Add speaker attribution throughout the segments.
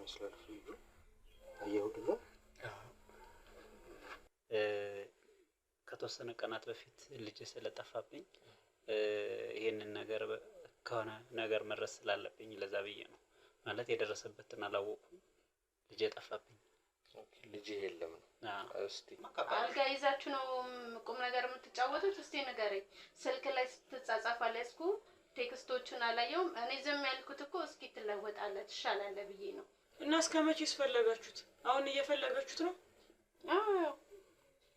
Speaker 1: ይመስላል ፍሪጁ። አየሁ ደግሞ
Speaker 2: ከተወሰነ ቀናት በፊት ልጅ ስለጠፋብኝ ይሄንን ነገር ከሆነ ነገር መድረስ ስላለብኝ ለዛ ብዬ ነው ማለት የደረሰበትን አላወኩም። ልጅ ጠፋብኝ።
Speaker 1: ልጅ የለም ነው። እስቲ
Speaker 3: አልጋ ይዛችሁ ነው ቁም ነገር የምትጫወቱት? እስቲ ንገረኝ። ስልክ ላይ ስትጻጻፋለህ እስኩ ቴክስቶችን አላየውም። እኔ ዝም ያልኩት እኮ እስኪ ትለወጣለህ ትሻላለህ ብዬ ነው።
Speaker 4: እና እስከ መቼስ ፈለጋችሁት? አሁን እየፈለጋችሁት ነው?
Speaker 3: አዎ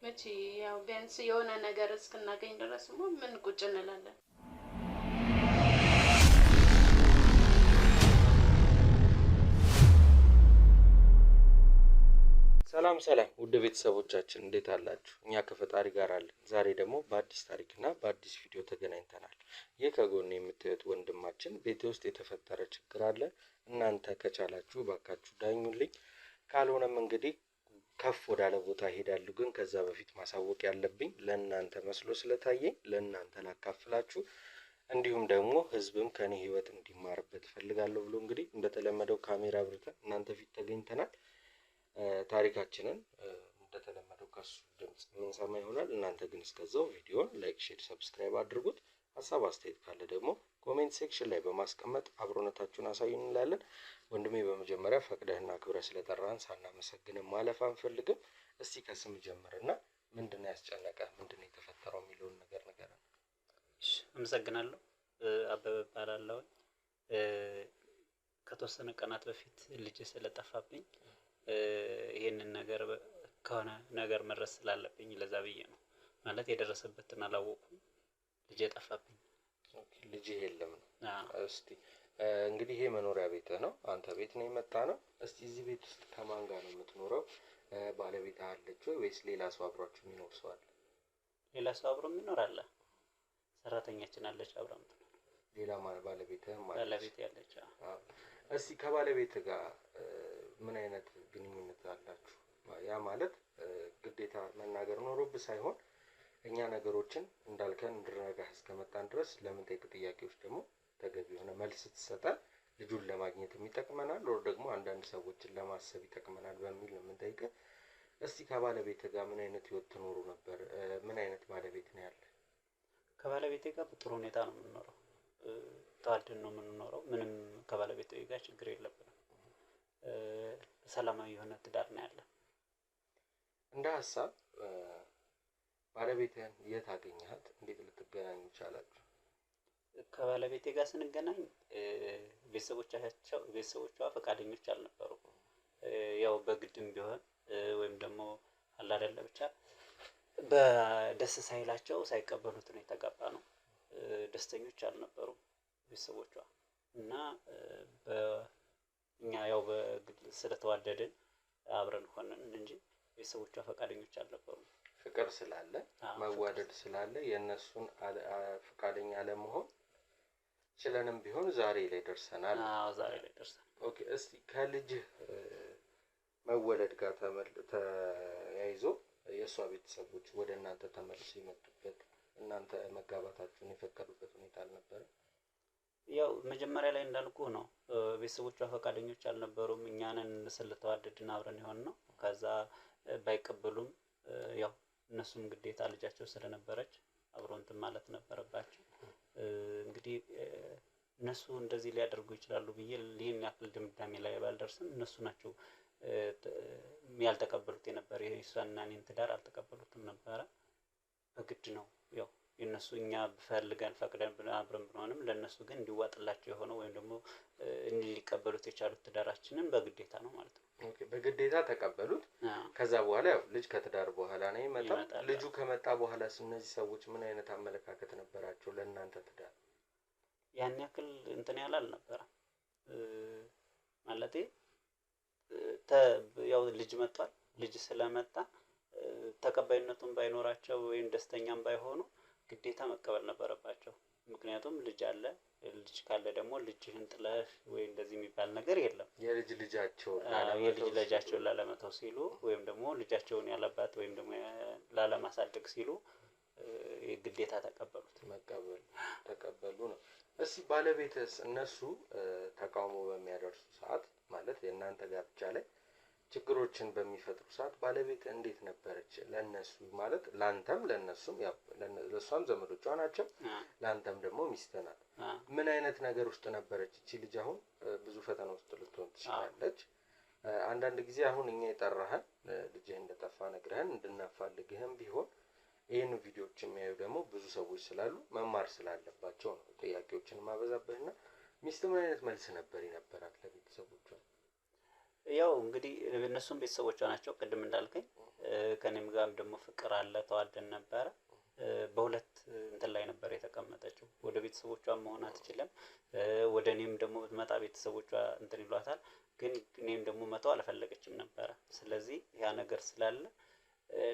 Speaker 3: መቼ ያው ቢያንስ የሆነ ነገር እስክናገኝ ድረስ ምን ቁጭ እንላለን።
Speaker 1: ሰላም ሰላም ውድ ቤተሰቦቻችን እንዴት አላችሁ? እኛ ከፈጣሪ ጋር አለን። ዛሬ ደግሞ በአዲስ ታሪክና በአዲስ ቪዲዮ ተገናኝተናል። ይህ ከጎን የምታዩት ወንድማችን ቤት ውስጥ የተፈጠረ ችግር አለ። እናንተ ከቻላችሁ ባካችሁ ዳኙልኝ፣ ካልሆነም እንግዲህ ከፍ ወዳለ ቦታ ሄዳለሁ። ግን ከዛ በፊት ማሳወቅ ያለብኝ ለእናንተ መስሎ ስለታየኝ ለእናንተ ላካፍላችሁ፣ እንዲሁም ደግሞ ህዝብም ከኔ ህይወት እንዲማርበት እፈልጋለሁ ብሎ እንግዲህ እንደተለመደው ካሜራ አብርተን እናንተ ፊት ተገኝተናል። ታሪካችንን እንደተለመደው ከሱ ድምጽ የምንሰማ ይሆናል። እናንተ ግን እስከዛው ቪዲዮን ላይክ፣ ሼር፣ ሰብስክራይብ አድርጉት። ሀሳብ አስተያየት ካለ ደግሞ ኮሜንት ሴክሽን ላይ በማስቀመጥ አብሮነታችሁን አሳዩን እንላለን። ወንድሜ በመጀመሪያ ፈቅደህና ክብረህ ስለጠራን ሳናመሰግን ማለፍ አንፈልግም። እስቲ ከስም ጀምርና ምንድነው ያስጨነቀህ፣ ምንድነው የተፈጠረው የሚለውን ነገር ንገረን።
Speaker 2: እሺ፣ አመሰግናለሁ። አበበ እባላለሁ። ከተወሰነ ቀናት በፊት ልጅ ስለጠፋብኝ ይሄንን ነገር ከሆነ ነገር መድረስ ስላለብኝ ለዛ ብዬ ነው ማለት የደረሰበትን አላወኩም። ልጅ ጠፋብኝ።
Speaker 1: ልጅ የለም ነው። እስቲ እንግዲህ ይሄ መኖሪያ ቤት ነው፣ አንተ ቤት ነው የመጣ ነው። እስቲ እዚህ ቤት ውስጥ ከማን ጋር ነው የምትኖረው? ባለቤት አለች ወይስ ሌላ ሰው አብሯችሁ የሚኖር ሰው አለ?
Speaker 2: ሌላ ሰው አብሮ የሚኖር አለ። ሰራተኛችን አለች አብራ የምትኖር።
Speaker 1: ሌላ ማለት ባለቤትህ ማለት?
Speaker 2: ባለቤት ያለች።
Speaker 1: እስቲ ከባለቤት ጋር ምን አይነት ግንኙነት አላችሁ? ያ ማለት ግዴታ መናገር ኖሮብህ ሳይሆን እኛ ነገሮችን እንዳልከን እንድረጋህ እስከመጣን ድረስ ለምንጠይቅ ጥያቄዎች ደግሞ ተገቢ የሆነ መልስ ትሰጣለህ። ልጁን ለማግኘት ይጠቅመናል ወር ደግሞ አንዳንድ ሰዎችን ለማሰብ ይጠቅመናል በሚል ነው የምንጠይቅህ። እስቲ ከባለቤት ጋር ምን አይነት ህይወት ትኖሩ ነበር? ምን አይነት ባለቤት ነው ያለ?
Speaker 2: ከባለቤቴ ጋር በጥሩ ሁኔታ ነው የምንኖረው። ተዋደን ነው የምንኖረው። ምንም ከባለቤቴ ጋር ችግር የለብንም። ሰላማዊ የሆነ ትዳር ነው ያለ።
Speaker 1: እንደ ሀሳብ ባለቤትህን የት አገኘሃት? እንዴት ልትገናኙ ቻላችሁ?
Speaker 2: ከባለቤቴ ጋር ስንገናኝ ቤተሰቦቿ ፈቃደኞች አልነበሩም። ያው በግድም ቢሆን ወይም ደግሞ አለ አይደለ ብቻ በደስ ሳይላቸው ሳይቀበሉት ነው የተጋባ ነው። ደስተኞች አልነበሩም ቤተሰቦቿ እና እኛ ያው በግድ ስለተዋደድን አብረን ሆነን እንጂ ቤተሰቦቿ ፈቃደኞች አልነበሩም።
Speaker 1: ፍቅር ስላለ መዋደድ ስላለ የነሱን ፈቃደኛ አለመሆን ችለንም ቢሆን ዛሬ ላይ ደርሰናል።
Speaker 2: ዛሬ ላይ ደርሰናል።
Speaker 1: ኦኬ፣ እስቲ ከልጅ መወለድ ጋር ተያይዞ የእሷ ቤተሰቦች ወደ እናንተ ተመልሰው የመጡበት እናንተ መጋባታችሁን የፈቀዱበት ሁኔታ አልነበረ?
Speaker 2: ያው መጀመሪያ ላይ እንዳልኩ ነው ቤተሰቦቿ ፈቃደኞች አልነበሩም። እኛንን ስለተዋደድን አብረን ይሆን ነው። ከዛ ባይቀበሉም ያው እነሱም ግዴታ ልጃቸው ስለነበረች አብሮ እንትን ማለት ነበረባቸው። እንግዲህ እነሱ እንደዚህ ሊያደርጉ ይችላሉ ብዬ ይሄን ያክል ድምዳሜ ላይ ባልደርስም እነሱ ናቸው ያልተቀበሉት የነበረ። የእሷና እኔን ትዳር አልተቀበሉትም ነበረ። በግድ ነው ያው የነሱ እኛ ፈልገን ፈቅደን አብረን ብንሆንም ለነሱ ግን እንዲዋጥላቸው የሆነው ወይም ደግሞ ሊቀበሉት የቻሉት ትዳራችንን በግዴታ ነው ማለት ነው።
Speaker 1: ኦኬ፣ በግዴታ ተቀበሉት። ከዛ በኋላ ያው ልጅ ከትዳር በኋላ ነው ይመጣል። ልጁ ከመጣ በኋላ እነዚህ ሰዎች ምን አይነት አመለካከት ነበራቸው ለእናንተ ትዳር?
Speaker 2: ያን ያክል እንትን ያለ አልነበረም። ማለቴ ያው ልጅ መጥቷል። ልጅ ስለመጣ ተቀባይነቱን ባይኖራቸው ወይም ደስተኛም ባይሆኑ ግዴታ መቀበል ነበረባቸው። ምክንያቱም ልጅ አለ። ልጅ ካለ ደግሞ ልጅህን ጥለህ ወይ እንደዚህ የሚባል ነገር የለም።
Speaker 1: የልጅ ልጃቸውን
Speaker 2: ላለመተው ሲሉ ወይም ደግሞ ልጃቸውን ያለባት ወይም ደግሞ ላለማሳደግ ሲሉ ግዴታ ተቀበሉ ነው።
Speaker 1: እስቲ ባለቤትስ እነሱ ተቃውሞ በሚያደርሱ ሰዓት ማለት የእናንተ ጋብቻ ላይ ችግሮችን በሚፈጥሩ ሰዓት ባለቤት እንዴት ነበረች ለነሱ? ማለት ላንተም ለነሱም ያው ለሷም ዘመዶቿ ናቸው፣ ላንተም ደግሞ ሚስትህ ናት። ምን አይነት ነገር ውስጥ ነበረች እቺ ልጅ? አሁን ብዙ ፈተና ውስጥ ልትሆን ትችላለች። አንዳንድ ጊዜ አሁን እኛ የጠራህን ልጅህ እንደጠፋ ነግረህን እንድናፋልግህም ቢሆን ይህን ቪዲዮዎች የሚያዩ ደግሞ ብዙ ሰዎች ስላሉ መማር ስላለባቸው ነው ጥያቄዎችን ማበዛብህና ሚስት ምን አይነት መልስ ነበር ይነበራት ለቤተሰቦቿ?
Speaker 2: ያው እንግዲህ እነሱም ቤተሰቦቿ ናቸው ቅድም እንዳልከኝ። ከኔም ጋርም ደግሞ ፍቅር አለ፣ ተዋደን ነበረ። በሁለት እንትን ላይ ነበር የተቀመጠችው። ወደ ቤተሰቦቿ መሆን አትችልም። ወደ እኔም ደግሞ ብትመጣ ቤተሰቦቿ እንትን ይሏታል። ግን እኔም ደግሞ መተው አልፈለገችም ነበረ። ስለዚህ ያ ነገር ስላለ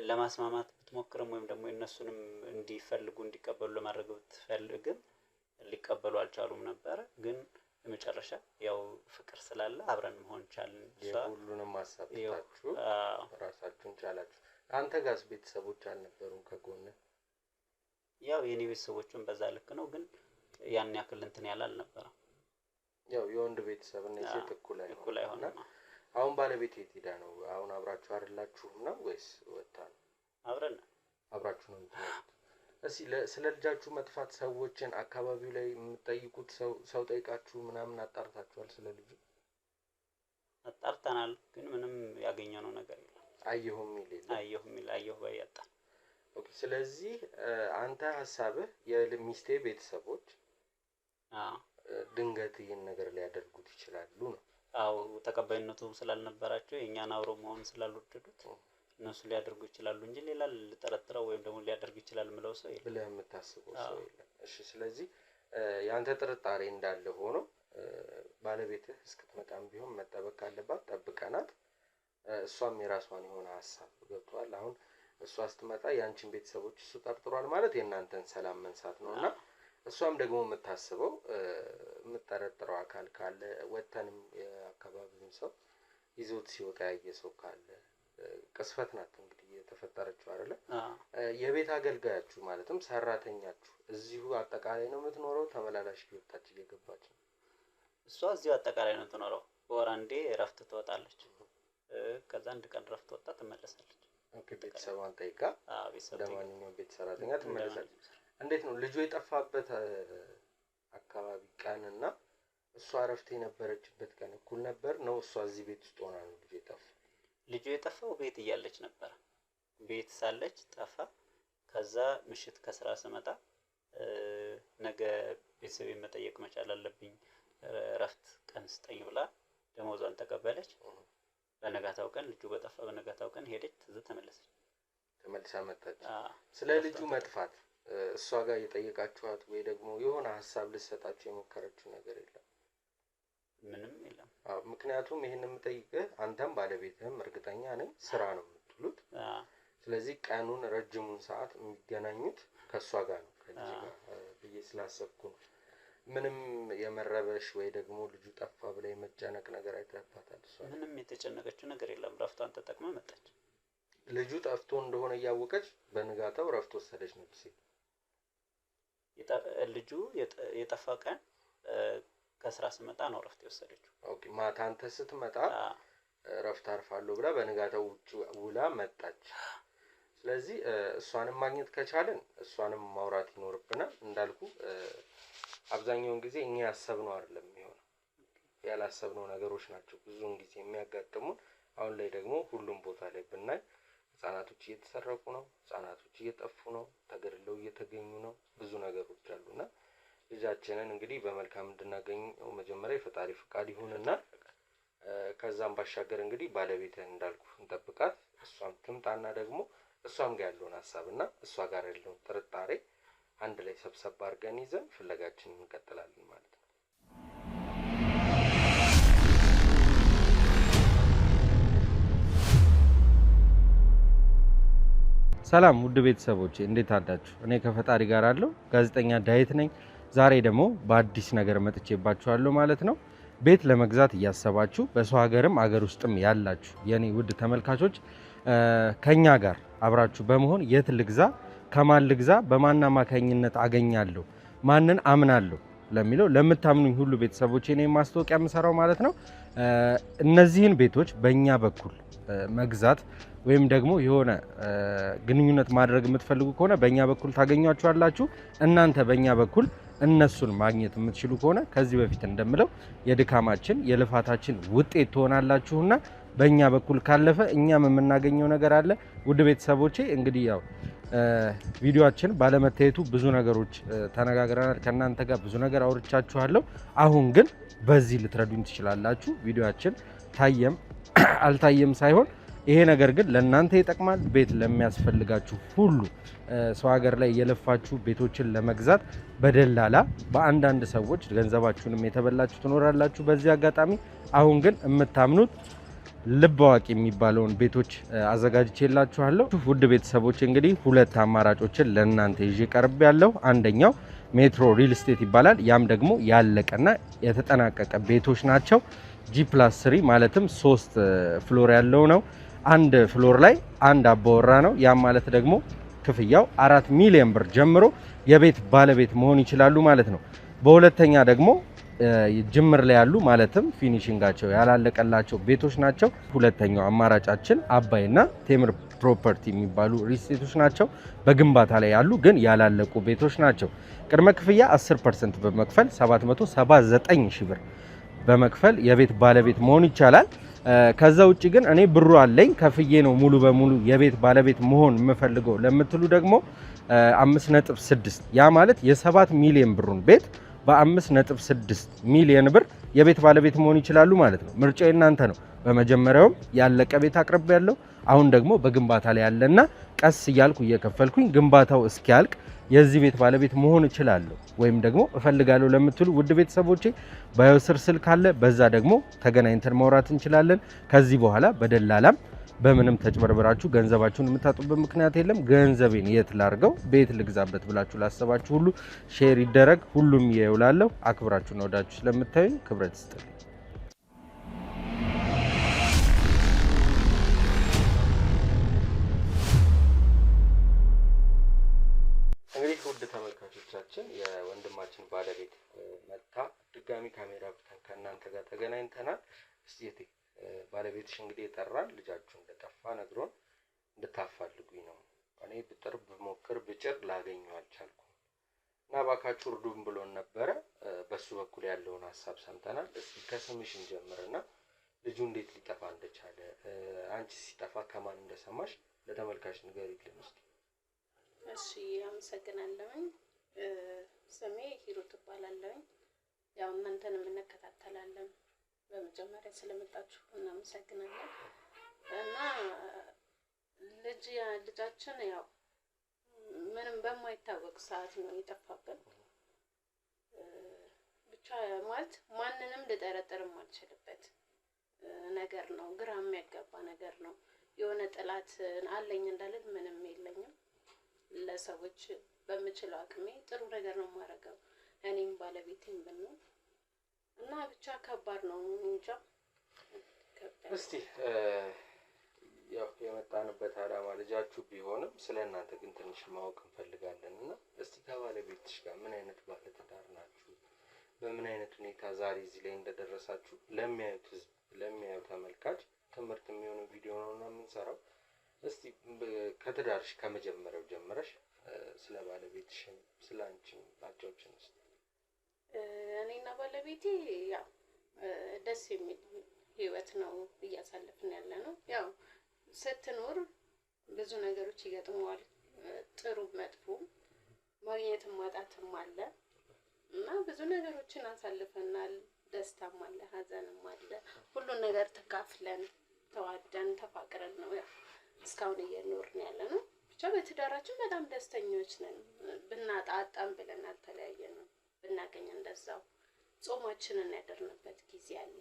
Speaker 2: ለማስማማት ብትሞክርም ወይም ደግሞ እነሱንም እንዲፈልጉ እንዲቀበሉ ለማድረግ ብትፈልግም ሊቀበሉ አልቻሉም ነበረ። ግን በመጨረሻ ያው ፍቅር ስላለ አብረን መሆን ቻልን።
Speaker 1: ሁሉንም ማሳብታችሁ ራሳችሁን ቻላችሁ። አንተ ጋርስ ቤተሰቦች አልነበሩም ከጎን?
Speaker 2: ያው የኔ ቤተሰቦችም በዛ ልክ ነው፣ ግን ያን ያክል እንትን ያለ አልነበረም።
Speaker 1: ያው የወንድ ቤተሰብ እና የሴት እኩል አይሆንም። አሁን ባለቤት የት ሄዳ ነው? አሁን አብራችሁ አይደላችሁም ነው ወይስ ወጣ ነው? አብራችሁ ነው የምትኖሩት? እስኪ ስለ ልጃችሁ መጥፋት ሰዎችን አካባቢው ላይ የምትጠይቁት ሰው ጠይቃችሁ ምናምን አጣርታችኋል? ስለ ልጁ
Speaker 2: አጣርተናል፣ ግን ምንም ያገኘነው ነገር የለም።
Speaker 1: አየሁ
Speaker 2: ባያጣ።
Speaker 1: ኦኬ። ስለዚህ አንተ ሐሳብህ የሚስቴ ቤተሰቦች ድንገት ይህን ነገር ሊያደርጉት ይችላሉ ነው?
Speaker 2: አዎ፣ ተቀባይነቱ ስላልነበራቸው የኛን አብሮ መሆን ስላልወደዱት እነሱ ሊያደርጉ ይችላሉ እንጂ ሌላ ልጠረጥረው ወይም ደግሞ ሊያደርግ ይችላል ምለው ሰው የለም
Speaker 1: ብለህ የምታስበው ሰው የለም። እሺ፣ ስለዚህ ያንተ ጥርጣሬ እንዳለ ሆኖ ባለቤትህ እስክትመጣም ቢሆን መጠበቅ ካለባት ጠብቀናት፣ እሷም የራሷን የሆነ ሐሳብ ገብቷል። አሁን እሷ ስትመጣ ያንቺን ቤተሰቦች እሱ ጠርጥሯል ማለት የእናንተን ሰላም መንሳት ነውና እሷም ደግሞ የምታስበው የምጠረጥረው አካል ካለ ወተንም የአካባቢውን ሰው ይዞት ሲወጣ ያየ ሰው ካለ ቅስፈት ናት እንግዲህ የተፈጠረችው አይደለ? የቤት አገልጋያችሁ ማለትም ሰራተኛችሁ እዚሁ አጠቃላይ ነው የምትኖረው? ተመላላሽ እየወጣች እየገባች ነው?
Speaker 2: እሷ እዚሁ አጠቃላይ ነው የምትኖረው። በወር አንዴ እረፍት ትወጣለች። ከዛ አንድ ቀን እረፍት ወጣ ትመለሳለች።
Speaker 1: ኦኬ። ቤተሰቧን ጠይቃ ለማንኛውም ቤት ሰራተኛ ትመለሳለች። እንዴት ነው ልጁ የጠፋበት አካባቢ ቀንና እሷ እረፍት የነበረችበት ቀን እኩል ነበር ነው? እሷ እዚህ ቤት ውስጥ ሆና ነው ልጁ የጠፋው?
Speaker 2: ልጁ የጠፋው ቤት እያለች ነበር። ቤት ሳለች ጠፋ። ከዛ ምሽት ከስራ ስመጣ ነገ ቤተሰቤን መጠየቅ መቻል አለብኝ፣ እረፍት ቀን ስጠኝ ብላ ደሞዟን ተቀበለች። በነጋታው ቀን ልጁ በጠፋ በነጋታው ቀን ሄደች። ተመልሳ መጣች።
Speaker 1: ስለ ልጁ መጥፋት እሷ ጋር የጠየቃችኋት ወይ ደግሞ የሆነ ሀሳብ ልትሰጣችሁ የሞከረችው ነገር የለም?
Speaker 2: ምንም የለም።
Speaker 1: ምክንያቱም ይሄን የምጠይቅህ አንተም ባለቤትህም እርግጠኛ ነኝ ስራ ነው የምትሉት። ስለዚህ ቀኑን ረጅሙን ሰዓት የሚገናኙት ከእሷ ጋር ነው ከልጅ ጋር ብዬ ስላሰብኩ ነው። ምንም የመረበሽ ወይ ደግሞ ልጁ ጠፋ ብላ የመጨነቅ ነገር አይተህባታል? እሷ
Speaker 2: ምንም የተጨነቀችው ነገር የለም። ረፍቷን ተጠቅማ መጣች።
Speaker 1: ልጁ ጠፍቶ እንደሆነ እያወቀች በንጋታው ረፍት ወሰደች ነው ሲል
Speaker 2: ልጁ የጠፋ ቀን ከስራ ስመጣ ነው ረፍት የወሰደችው።
Speaker 1: ኦኬ። ማታ አንተ ስትመጣ ረፍት አርፋለሁ ብላ በንጋታው ውላ መጣች። ስለዚህ እሷንም ማግኘት ከቻለን እሷንም ማውራት ይኖርብናል። እንዳልኩ አብዛኛውን ጊዜ እኛ ያሰብነው አይደለም የሚሆነው፣ ያላሰብነው ነገሮች ናቸው ብዙውን ጊዜ የሚያጋጥሙን። አሁን ላይ ደግሞ ሁሉም ቦታ ላይ ብናይ ህጻናቶች እየተሰረቁ ነው፣ ህጻናቶች እየጠፉ ነው፣ ተገድለው እየተገኙ ነው። ብዙ ነገሮች አሉና ልጃችንን እንግዲህ በመልካም እንድናገኝ መጀመሪያ የፈጣሪ ፍቃድ ይሁንና ከዛም ባሻገር እንግዲህ ባለቤትህን እንዳልኩ እንጠብቃት። እሷም ትምጣና ደግሞ እሷም ጋር ያለውን ሀሳብና እሷ ጋር ያለውን ጥርጣሬ አንድ ላይ ሰብሰብ አድርገን ይዘን ፍለጋችንን እንቀጥላለን ማለት ነው። ሰላም ውድ ቤተሰቦቼ እንዴት አላችሁ? እኔ ከፈጣሪ ጋር አለው ጋዜጠኛ ዳዊት ነኝ። ዛሬ ደግሞ በአዲስ ነገር መጥቼባችኋለሁ ማለት ነው። ቤት ለመግዛት እያሰባችሁ በሰው ሀገርም አገር ውስጥም ያላችሁ የኔ ውድ ተመልካቾች ከኛ ጋር አብራችሁ በመሆን የት ልግዛ፣ ከማን ልግዛ፣ በማን አማካኝነት አገኛለሁ፣ ማንን አምናለሁ፣ ለሚለው ለምታምኑኝ ሁሉ ቤተሰቦቼ እኔ ማስታወቂያ የምሰራው ማለት ነው። እነዚህን ቤቶች በእኛ በኩል መግዛት ወይም ደግሞ የሆነ ግንኙነት ማድረግ የምትፈልጉ ከሆነ በእኛ በኩል ታገኟቸዋላችሁ። እናንተ በእኛ በኩል እነሱን ማግኘት የምትችሉ ከሆነ ከዚህ በፊት እንደምለው የድካማችን የልፋታችን ውጤት ትሆናላችሁና በእኛ በኩል ካለፈ እኛም የምናገኘው ነገር አለ። ውድ ቤተሰቦቼ እንግዲህ ያው ቪዲዮአችን ባለመታየቱ ብዙ ነገሮች ተነጋግረናል። ከእናንተ ጋር ብዙ ነገር አውርቻችኋለሁ። አሁን ግን በዚህ ልትረዱኝ ትችላላችሁ። ቪዲዮአችን ታየም አልታየም ሳይሆን ይሄ ነገር ግን ለእናንተ ይጠቅማል። ቤት ለሚያስፈልጋችሁ ሁሉ ሰው ሀገር ላይ የለፋችሁ ቤቶችን ለመግዛት በደላላ በአንዳንድ ሰዎች ገንዘባችሁንም የተበላችሁ ትኖራላችሁ። በዚህ አጋጣሚ አሁን ግን የምታምኑት ልብ አዋቂ የሚባለውን ቤቶች አዘጋጅቼላችኋለሁ። ውድ ቤተሰቦች እንግዲህ ሁለት አማራጮችን ለእናንተ ይዤ ቀርብ ያለው አንደኛው ሜትሮ ሪል ስቴት ይባላል። ያም ደግሞ ያለቀና የተጠናቀቀ ቤቶች ናቸው። G+3 ማለትም 3 ፍሎር ያለው ነው። አንድ ፍሎር ላይ አንድ አባወራ ነው። ያም ማለት ደግሞ ክፍያው 4 ሚሊዮን ብር ጀምሮ የቤት ባለቤት መሆን ይችላሉ ማለት ነው። በሁለተኛ ደግሞ ጅምር ላይ ያሉ ማለትም ፊኒሺንጋቸው ያላለቀላቸው ቤቶች ናቸው። ሁለተኛው አማራጫችን አባይና ቴምር ፕሮፐርቲ የሚባሉ ሪስቴቶች ናቸው። በግንባታ ላይ ያሉ ግን ያላለቁ ቤቶች ናቸው። ቅድመ ክፍያ 10% በመክፈል 779 ሺህ ብር በመክፈል የቤት ባለቤት መሆን ይቻላል። ከዛ ውጪ ግን እኔ ብሩ አለኝ ከፍዬ ነው ሙሉ በሙሉ የቤት ባለቤት መሆን የምፈልገው ለምትሉ ደግሞ 5.6 ያ ማለት የ7 ሚሊዮን ብሩን ቤት በ5.6 ሚሊዮን ብር የቤት ባለቤት መሆን ይችላሉ ማለት ነው። ምርጫው እናንተ ነው። በመጀመሪያውም ያለቀ ቤት አቅርቤ ያለው አሁን ደግሞ በግንባታ ላይ ያለና ቀስ እያልኩ እየከፈልኩኝ ግንባታው እስኪያልቅ የዚህ ቤት ባለቤት መሆን እችላለሁ ወይም ደግሞ እፈልጋለሁ ለምትሉ ውድ ቤተሰቦቼ ባዮስር ስልክ አለ። በዛ ደግሞ ተገናኝተን ማውራት እንችላለን። ከዚህ በኋላ በደላላም በምንም ተጭበርብራችሁ ገንዘባችሁን የምታጡበት ምክንያት የለም። ገንዘቤን የት ላርገው ቤት ልግዛበት ብላችሁ ላሰባችሁ ሁሉ ሼር ይደረግ። ሁሉም ይውላለሁ። አክብራችሁና ወዳችሁ ስለምታዩኝ ክብረት ይስጥልኝ። እንግዲህ ውድ ተመልካቾቻችን የወንድማችን ባለቤት መታ ድጋሚ ካሜራ ብተን ከእናንተ ጋር ተገናኝተናል። እስቲ ባለቤትሽ እንግዲህ የጠራን ልጃችሁ እንደጠፋ ነግሮን እንድታፋልጉኝ ነው። እኔ ብጥር ብሞክር ብጭር ላገኘው አልቻልኩም እና እባካችሁ እርዱን ብሎን ነበረ። በሱ በኩል ያለውን ሀሳብ ሰምተናል። እስቲ ከስምሽ እንጀምርና ልጁ እንዴት ሊጠፋ እንደቻለ አንቺ ሲጠፋ ከማን እንደሰማሽ ለተመልካች ንገሪልን እስቲ።
Speaker 3: እሺ አመሰግናለሁኝ። ስሜ ሂሩት እባላለሁኝ። ያው እናንተንም እንከታተላለን። በመጀመሪያ ስለመጣችሁ እናመሰግናለን። እና ልጃችን ያው ምንም በማይታወቅ ሰዓት ነው የጠፋብን። ብቻ ማለት ማንንም ልጠረጥርም አልችልበት ነገር ነው። ግራ የሚያጋባ ነገር ነው። የሆነ ጥላት አለኝ እንዳልል ምንም የለኝም። ለሰዎች በምችለው አቅሜ ጥሩ ነገር ነው የማደርገው እኔም ባለቤቴም ብንሆን እና ብቻ ከባድ ነው እንጃ።
Speaker 1: እስቲ ያው የመጣንበት አላማ ልጃችሁ ቢሆንም ስለ እናንተ ግን ትንሽ ማወቅ እንፈልጋለን እና እስቲ ከባለቤትሽ ጋር ምን አይነት ባለ ትዳር ናችሁ? በምን አይነት ሁኔታ ዛሬ እዚህ ላይ እንደደረሳችሁ ለሚያዩት ህዝብ ለሚያዩ ተመልካች ትምህርት የሚሆኑ ቪዲዮ ነውና የምንሰራው። እስቲ ከትዳርሽ ከመጀመሪያው ጀምረሽ ስለ ባለቤትሽ ስለ አንቺም ባጫዎችን እስቲ።
Speaker 3: እኔና ባለቤቴ ያው ደስ የሚል ህይወት ነው እያሳለፍን ያለ ነው። ያው ስትኖር ብዙ ነገሮች ይገጥመዋል፣ ጥሩ መጥፎ፣ ማግኘትም ማጣትም አለ እና ብዙ ነገሮችን አሳልፈናል። ደስታም አለ፣ ሀዘንም አለ። ሁሉን ነገር ተካፍለን ተዋደን ተፋቅረን ነው ያው እስካሁን እየኖርን ያለ ነው። ብቻ በትዳራችን በጣም ደስተኞች ነን። ብናጣ አጣን ብለን አልተለያየንም። ብናገኝ እንደዛው ጾማችንን ያደርንበት ጊዜ አለ፣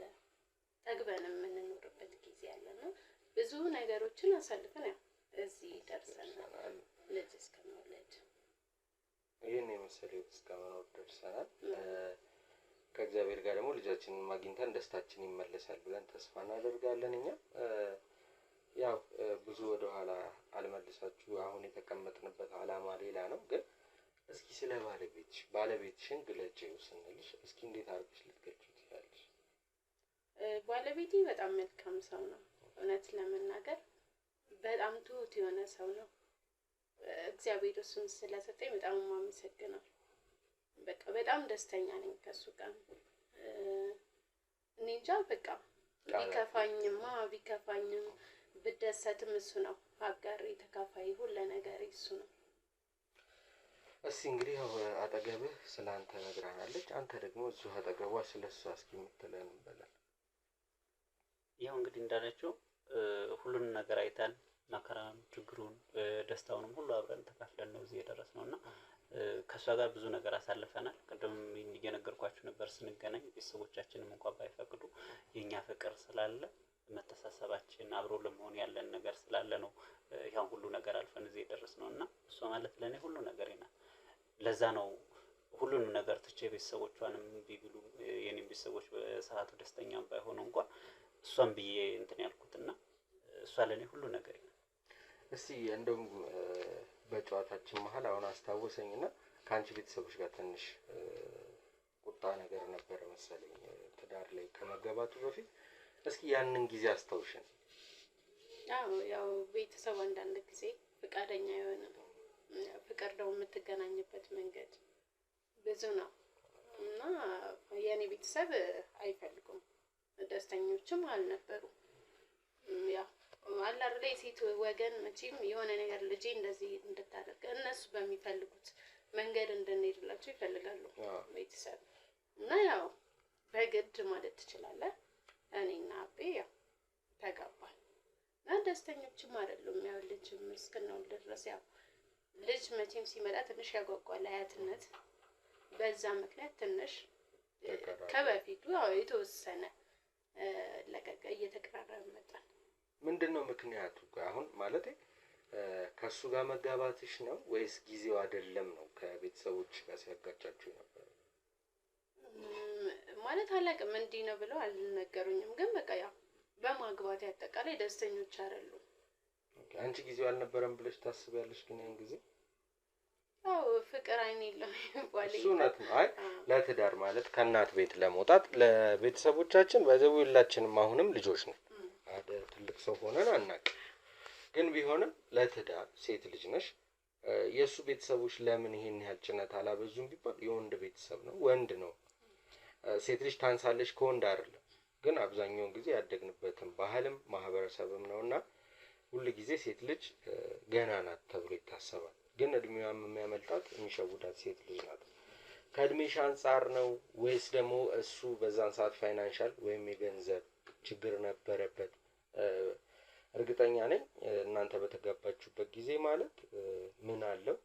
Speaker 3: ጠግበን የምንኖርበት ጊዜ አለ ነው። ብዙ ነገሮችን አሳልፈን ያው እዚህ ደርሰናል። ልጅ እስከመውለድ
Speaker 1: ይህን የመሰለ እስከመኖር ደርሰናል። ከእግዚአብሔር ጋር ደግሞ ልጃችንን ማግኝተን ደስታችን ይመለሳል ብለን ተስፋ እናደርጋለን። እኛ ያው ብዙ ወደ ኋላ አልመልሳችሁ። አሁን የተቀመጥንበት አላማ ሌላ ነው፣ ግን እስኪ ስለ ባለቤትሽን ግለጪው ስንልሽ እስኪ እንዴት አድርገሽ ልትገልጪው ትችላለሽ?
Speaker 3: ባለቤቴ በጣም መልካም ሰው ነው። እውነት ለመናገር በጣም ትሁት የሆነ ሰው ነው። እግዚአብሔር እሱን ስለሰጠኝ በጣም የማመሰግነው። በቃ በጣም ደስተኛ ነኝ ከሱ ጋር። እኔ እንጃ በቃ ቢከፋኝም ብደሰትም እሱ ነው አጋሬ፣ ተካፋይ፣ ሁሉ ነገር እሱ ነው።
Speaker 1: እስኪ እንግዲህ ያው አጠገብህ ስለ አንተ ነግራናለች። አንተ ደግሞ እዚሁ አጠገቧ ስለ እሷ እስኪ የምትለን በለን።
Speaker 2: ያው እንግዲህ እንዳለችው ሁሉንም ነገር አይተን መከራም ችግሩን ደስታውንም ሁሉ አብረን ተካፍለን ነው እዚህ የደረስነው እና ከእሷ ጋር ብዙ ነገር አሳልፈናል። ቅድም እየነገርኳችሁ ነበር፣ ስንገናኝ ቤተሰቦቻችንም እንኳን ባይፈቅዱ የኛ ፍቅር ስላለ መተሳሰባችን አብሮ ለመሆን ያለን ነገር ስላለ ነው ያን ሁሉ ነገር አልፈን እዚህ የደረስነው እና እሷ ማለት ለኔ ሁሉ ነገር ናት። ለዛ ነው ሁሉንም ነገር ትቼ ቤተሰቦቿንም ቢብሉ የኔም ቤተሰቦች በሰዓቱ ደስተኛም ባይሆኑ እንኳን እሷን ብዬ እንትን ያልኩትና እሷ ለኔ ሁሉ ነገር ናት።
Speaker 1: እስቲ እንደውም በጨዋታችን መሀል አሁን አስታወሰኝና ከአንቺ ቤተሰቦች ጋር ትንሽ ቁጣ ነገር ነበረ መሰለኝ ትዳር ላይ ከመገባቱ በፊት። እስኪ ያንን ጊዜ አስታውሽን።
Speaker 3: ያው ቤተሰብ አንዳንድ ጊዜ ፈቃደኛ የሆነ ፍቅር ደግሞ የምትገናኝበት መንገድ ብዙ ነው እና የኔ ቤተሰብ አይፈልጉም፣ ደስተኞችም አልነበሩም። ያው አለ አይደል የሴት ወገን መቼም የሆነ ነገር ልጄ እንደዚህ እንድታደርግ እነሱ በሚፈልጉት መንገድ እንድንሄድላቸው ይፈልጋሉ ቤተሰብ እና ያው በግድ ማለት ትችላለህ እኔና አቤ ያው ተጋባን እና ደስተኞችም አይደሉም። ያው ልጅም እስክንወልድ ድረስ ያው ልጅ መቼም ሲመጣ ትንሽ ያጓጓል አያትነት። በዛ ምክንያት ትንሽ ከበፊቱ ያው የተወሰነ ለቀቀ እየተቀራረበ መጣን።
Speaker 1: ምንድነው ምክንያቱ? አሁን ማለት ከሱ ጋር መጋባትሽ ነው ወይስ ጊዜው አይደለም ነው ከቤተሰቦች ጋር ሲያጋጫችሁ ነበር?
Speaker 3: ማለት አላውቅም፣ እንዲህ ነው ብለው አልነገሩኝም። ግን በቃ ያው በማግባት ያጠቃላይ ደስተኞች አይደሉም።
Speaker 1: አንቺ ጊዜው አልነበረም ብለሽ ታስቢያለሽ? ግን ያን ጊዜ
Speaker 3: አዎ ፍቅር አይን የለም ይባላል።
Speaker 1: እሱ እውነት ነው። አይ ለትዳር ማለት ከእናት ቤት ለመውጣት ለቤተሰቦቻችን በዘው ሁላችንም አሁንም ልጆች ነን። ትልቅ ሰው ሆነን አናውቅም። ግን ቢሆንም ለትዳር ሴት ልጅ ነሽ። የእሱ ቤተሰቦች ለምን ይሄን ያህል ጭነት አላበዙም ቢባል የወንድ ቤተሰብ ነው፣ ወንድ ነው። ሴት ልጅ ታንሳለች ከወንድ አይደለም። ግን አብዛኛውን ጊዜ ያደግንበትም ባህልም ማህበረሰብም ነውና ሁሉ ጊዜ ሴት ልጅ ገና ናት ተብሎ ይታሰባል። ግን እድሜዋም የሚያመልጣት የሚሸውዳት ሴት ልጅ ናት። ከእድሜሽ አንጻር ነው ወይስ ደግሞ እሱ በዛን ሰዓት ፋይናንሻል ወይም የገንዘብ ችግር ነበረበት? እርግጠኛ ነኝ እናንተ በተጋባችሁበት ጊዜ ማለት ምን አለው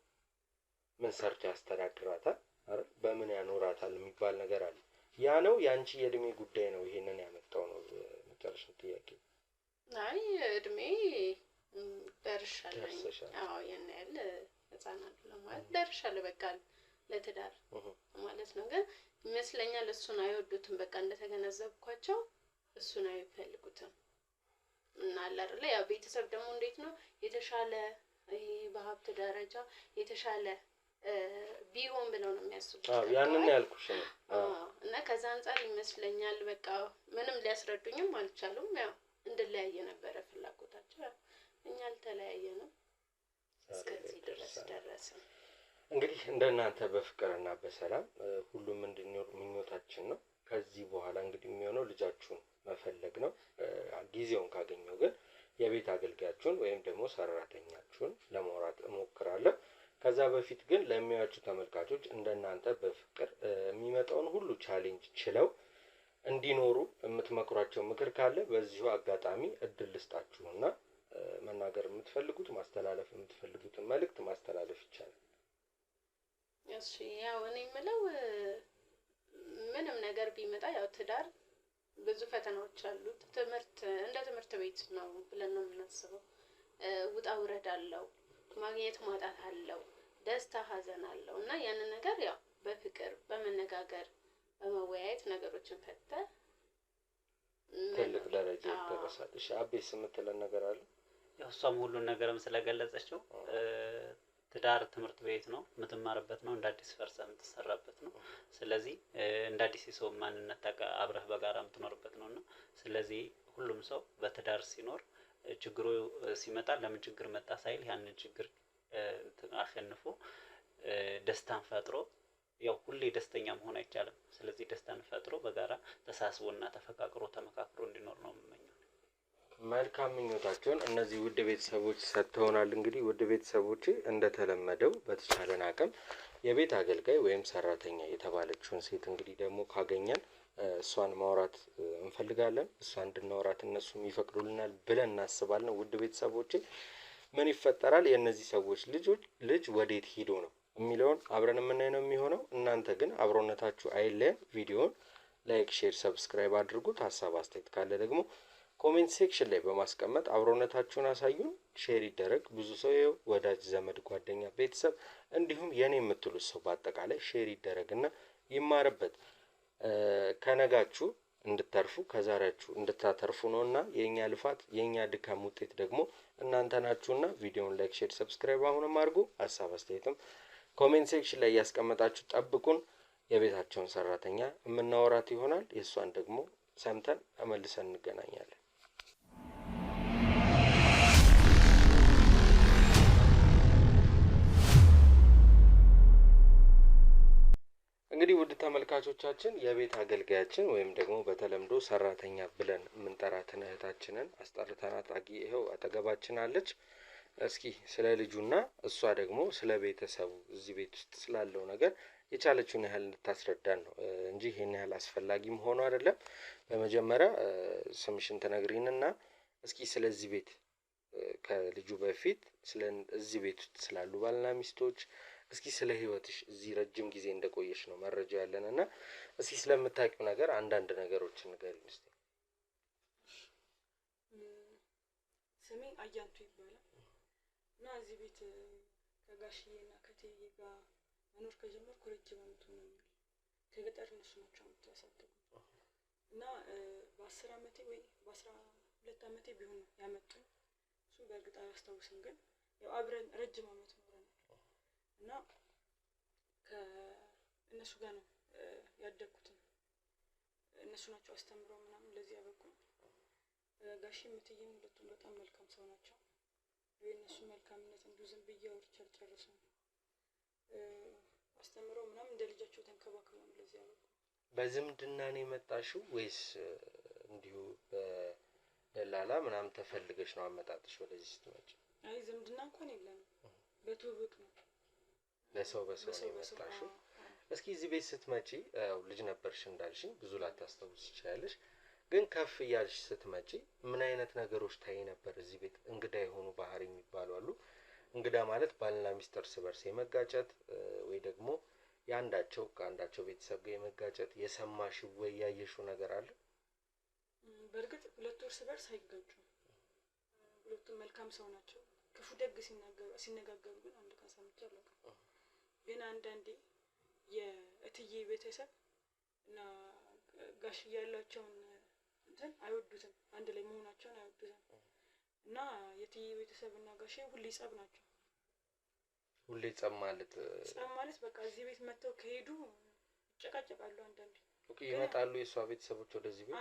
Speaker 1: ምን ሰርቶ ያስተዳድራታል አይደል በምን ያኖራታል የሚባል ነገር አለ። ያ ነው ያንቺ የእድሜ ጉዳይ ነው ይሄንን ያመጣው ነው መጨረሻው ጥያቄ?
Speaker 3: አይ እድሜ ደርሻለሁ። አዎ ያን ያህል ህፃን አይደለም ማለት ደርሻለሁ በቃ ለትዳር ማለት ነው። ግን ይመስለኛል እሱን አይወዱትም። በቃ እንደተገነዘብኳቸው እሱን አይፈልጉትም። እና አለ አይደል ያው ቤተሰብ ደግሞ እንዴት ነው የተሻለ በሀብት ደረጃ የተሻለ ቢሆን ብለው ነው የሚያስቡት።
Speaker 1: ያንን ያልኩሽ ነው።
Speaker 3: እና ከዛ አንፃር ይመስለኛል በቃ ምንም ሊያስረዱኝም አልቻሉም። ያው እንድለያየ ነበረ ፍላጎታቸው። እኛ አልተለያየንም፣ እስከዚህ ድረስ ደረስን። እንግዲህ
Speaker 1: እንደናንተ በፍቅርና በሰላም ሁሉም እንድንኖር ምኞታችን ነው። ከዚህ በኋላ እንግዲህ የሚሆነው ልጃችሁን መፈለግ ነው። ጊዜውን ካገኘው ግን የቤት አገልጋያችሁን ወይም ደግሞ ሰራተኛችሁን ለማውራት እሞክራለሁ። ከዛ በፊት ግን ለሚያዩአችሁ ተመልካቾች እንደናንተ በፍቅር የሚመጣውን ሁሉ ቻሌንጅ ችለው እንዲኖሩ የምትመክሯቸው ምክር ካለ በዚሁ አጋጣሚ እድል ልስጣችሁና መናገር የምትፈልጉት ማስተላለፍ የምትፈልጉትን መልእክት ማስተላለፍ ይቻላል።
Speaker 3: እሺ ያው እኔ የምለው ምንም ነገር ቢመጣ ያው ትዳር ብዙ ፈተናዎች አሉት። እንደ ትምህርት ቤት ነው ብለን ነው የምናስበው። ውጣ ውረድ አለው፣ ማግኘት ማጣት አለው፣ ደስታ ሀዘን አለው እና ያንን ነገር ያው በፍቅር በመነጋገር በመወያየት ነገሮችን ፈተህ
Speaker 1: ትልቅ ደረጃ ይደረሳል። እሺ አቤስ የምትለን ነገር አለ?
Speaker 2: ያው እሷም ሁሉን ነገርም ስለገለጸችው ትዳር ትምህርት ቤት ነው፣ የምትማርበት ነው፣ እንደ አዲስ ፈርሰ የምትሰራበት ነው። ስለዚህ እንደ አዲስ የሰው ማንነት አብረህ በጋራ የምትኖርበት ነው እና ስለዚህ ሁሉም ሰው በትዳር ሲኖር ችግሩ ሲመጣ ለምን ችግር መጣ ሳይል ያንን ችግር አሸንፎ ደስታን ፈጥሮ ያው ሁሌ ደስተኛ መሆን አይቻልም። ስለዚህ ደስታን ፈጥሮ በጋራ ተሳስቦና ተፈቃቅሮ ተመካክሮ እንዲኖር ነው የምመኘው።
Speaker 1: መልካም ምኞታቸውን እነዚህ ውድ ቤተሰቦች ሰጥተውናል። እንግዲህ ውድ ቤተሰቦች እንደተለመደው በተቻለን አቅም የቤት አገልጋይ ወይም ሰራተኛ የተባለችውን ሴት እንግዲህ ደግሞ ካገኘን እሷን ማውራት እንፈልጋለን። እሷ እንድናወራት እነሱም ይፈቅዱልናል ብለን እናስባለን። ውድ ቤተሰቦች ምን ይፈጠራል፣ የእነዚህ ሰዎች ልጅ ወዴት ሄዶ ነው የሚለውን አብረን የምናይ ነው የሚሆነው። እናንተ ግን አብሮነታችሁ አይለየን። ቪዲዮውን ላይክ፣ ሼር፣ ሰብስክራይብ አድርጉት። ሀሳብ አስተያየት ካለ ደግሞ ኮሜንት ሴክሽን ላይ በማስቀመጥ አብሮነታችሁን አሳዩን። ሼር ይደረግ። ብዙ ሰው ይኸው ወዳጅ ዘመድ፣ ጓደኛ፣ ቤተሰብ እንዲሁም የኔ የምትሉት ሰው በአጠቃላይ ሼር ይደረግና ይማርበት። ከነጋችሁ እንድተርፉ ከዛሬያችሁ እንድታተርፉ ነውና የኛ ልፋት የኛ ድካም ውጤት ደግሞ እናንተ ናችሁና ቪዲዮውን ላይክ፣ ሼር፣ ሰብስክራይብ አሁንም አድርጉ። ሀሳብ አስተያየትም ኮሜንት ሴክሽን ላይ እያስቀመጣችሁ ጠብቁን። የቤታቸውን ሰራተኛ የምናወራት ይሆናል። የእሷን ደግሞ ሰምተን ተመልሰን እንገናኛለን። እንግዲህ ውድ ተመልካቾቻችን የቤት አገልጋያችን ወይም ደግሞ በተለምዶ ሰራተኛ ብለን የምንጠራትን እህታችንን አስጠርተናት ይኸው አጠገባችን አለች። እስኪ ስለ ልጁና እሷ ደግሞ ስለ ቤተሰቡ እዚህ ቤት ውስጥ ስላለው ነገር የቻለችውን ያህል እንድታስረዳን ነው እንጂ ይሄን ያህል አስፈላጊም ሆኖ አይደለም። በመጀመሪያ ስምሽን ትነግሪንና እስኪ ስለዚህ ቤት ከልጁ በፊት እዚህ ቤት ውስጥ ስላሉ ባልና ሚስቶች እስኪ ስለ ህይወትሽ እዚህ ረጅም ጊዜ እንደቆየሽ ነው መረጃ ያለን እና እስኪ ስለምታውቂው ነገር አንዳንድ ነገሮችን ንገሪኝ እስቲ።
Speaker 4: ስሜ አያንቱ ይባላል እና እዚህ ቤት ከጋሽዬና ከቴዬ ጋር መኖር ከጀመርኩ ረጅም ዓመት ሆኖኛል። ከገጠር እነሱ ናቸው አምጥተው ያሳደጉኝ እና በ10 ዓመቴ ወይ በ12 ዓመቴ ቢሆን ነው ያመጡኝ። እሱን በእርግጥ አላስታውስም፣ ግን ያው አብረን ረጅም ዓመት ኖረናል እና ከእነሱ ጋር ነው ያደግኩት። እነሱ ናቸው አስተምረው ምናምን ለዚህ ያበቁኝ። ጋሼ እትዬም ሁለቱም በጣም መልካም ሰው ናቸው። የእነሱ መልካምነት እንዲሁ ዝም ብዬ አውርቼ አልጨርስም። አስተምረው ምናምን እንደ ልጃቸው ተንከባክበው ነው ለዚህ ያበቁኝ።
Speaker 1: በዝምድና ነው የመጣሽው ወይስ እንዲሁ በደላላ ምናምን ተፈልገሽ ነው አመጣጥሽ ወደዚህ ስትመጪ?
Speaker 4: አይ ዝምድና እንኳን የለንም፣ በትውውቅ ነው።
Speaker 1: ለሰው በሰው ነው የመጣሽው። እስኪ እዚህ ቤት ስትመጪ ልጅ ነበርሽ እንዳልሽኝ ብዙ ላታስታውስ ትችያለሽ፣ ግን ከፍ እያልሽ ስትመጪ ምን አይነት ነገሮች ታይ ነበር? እዚህ ቤት እንግዳ የሆኑ ባህሪ የሚባሉ አሉ። እንግዳ ማለት ባልና ሚስት እርስ በርስ የመጋጨት ወይ ደግሞ የአንዳቸው ከአንዳቸው ቤተሰብ ጋር የመጋጨት የሰማሽው ወይ ያየሽው ነገር አለ?
Speaker 4: በእርግጥ ሁለቱ እርስ በርስ አይጋጩም። ሁለቱም መልካም ሰው ናቸው። ክፉ ደግ ሲነጋገሩ ግን አንድ ቀን ሰምቼ አላውቅም። ግን አንዳንዴ የእትዬ ቤተሰብ እና ጋሽዬ ያላቸውን እንትን አይወዱትም፣ አንድ ላይ መሆናቸውን አይወዱትም እና የእትዬ ቤተሰብ እና ጋሽዬ ሁሌ ጸብ ናቸው።
Speaker 1: ሁሌ ጸብ ማለት
Speaker 4: በቃ እዚህ ቤት መጥተው ከሄዱ ይጨቃጨቃሉ። አንዳንዴ
Speaker 1: ኦኬ ይመጣሉ የሷ ቤተሰቦች ወደዚህ ቤት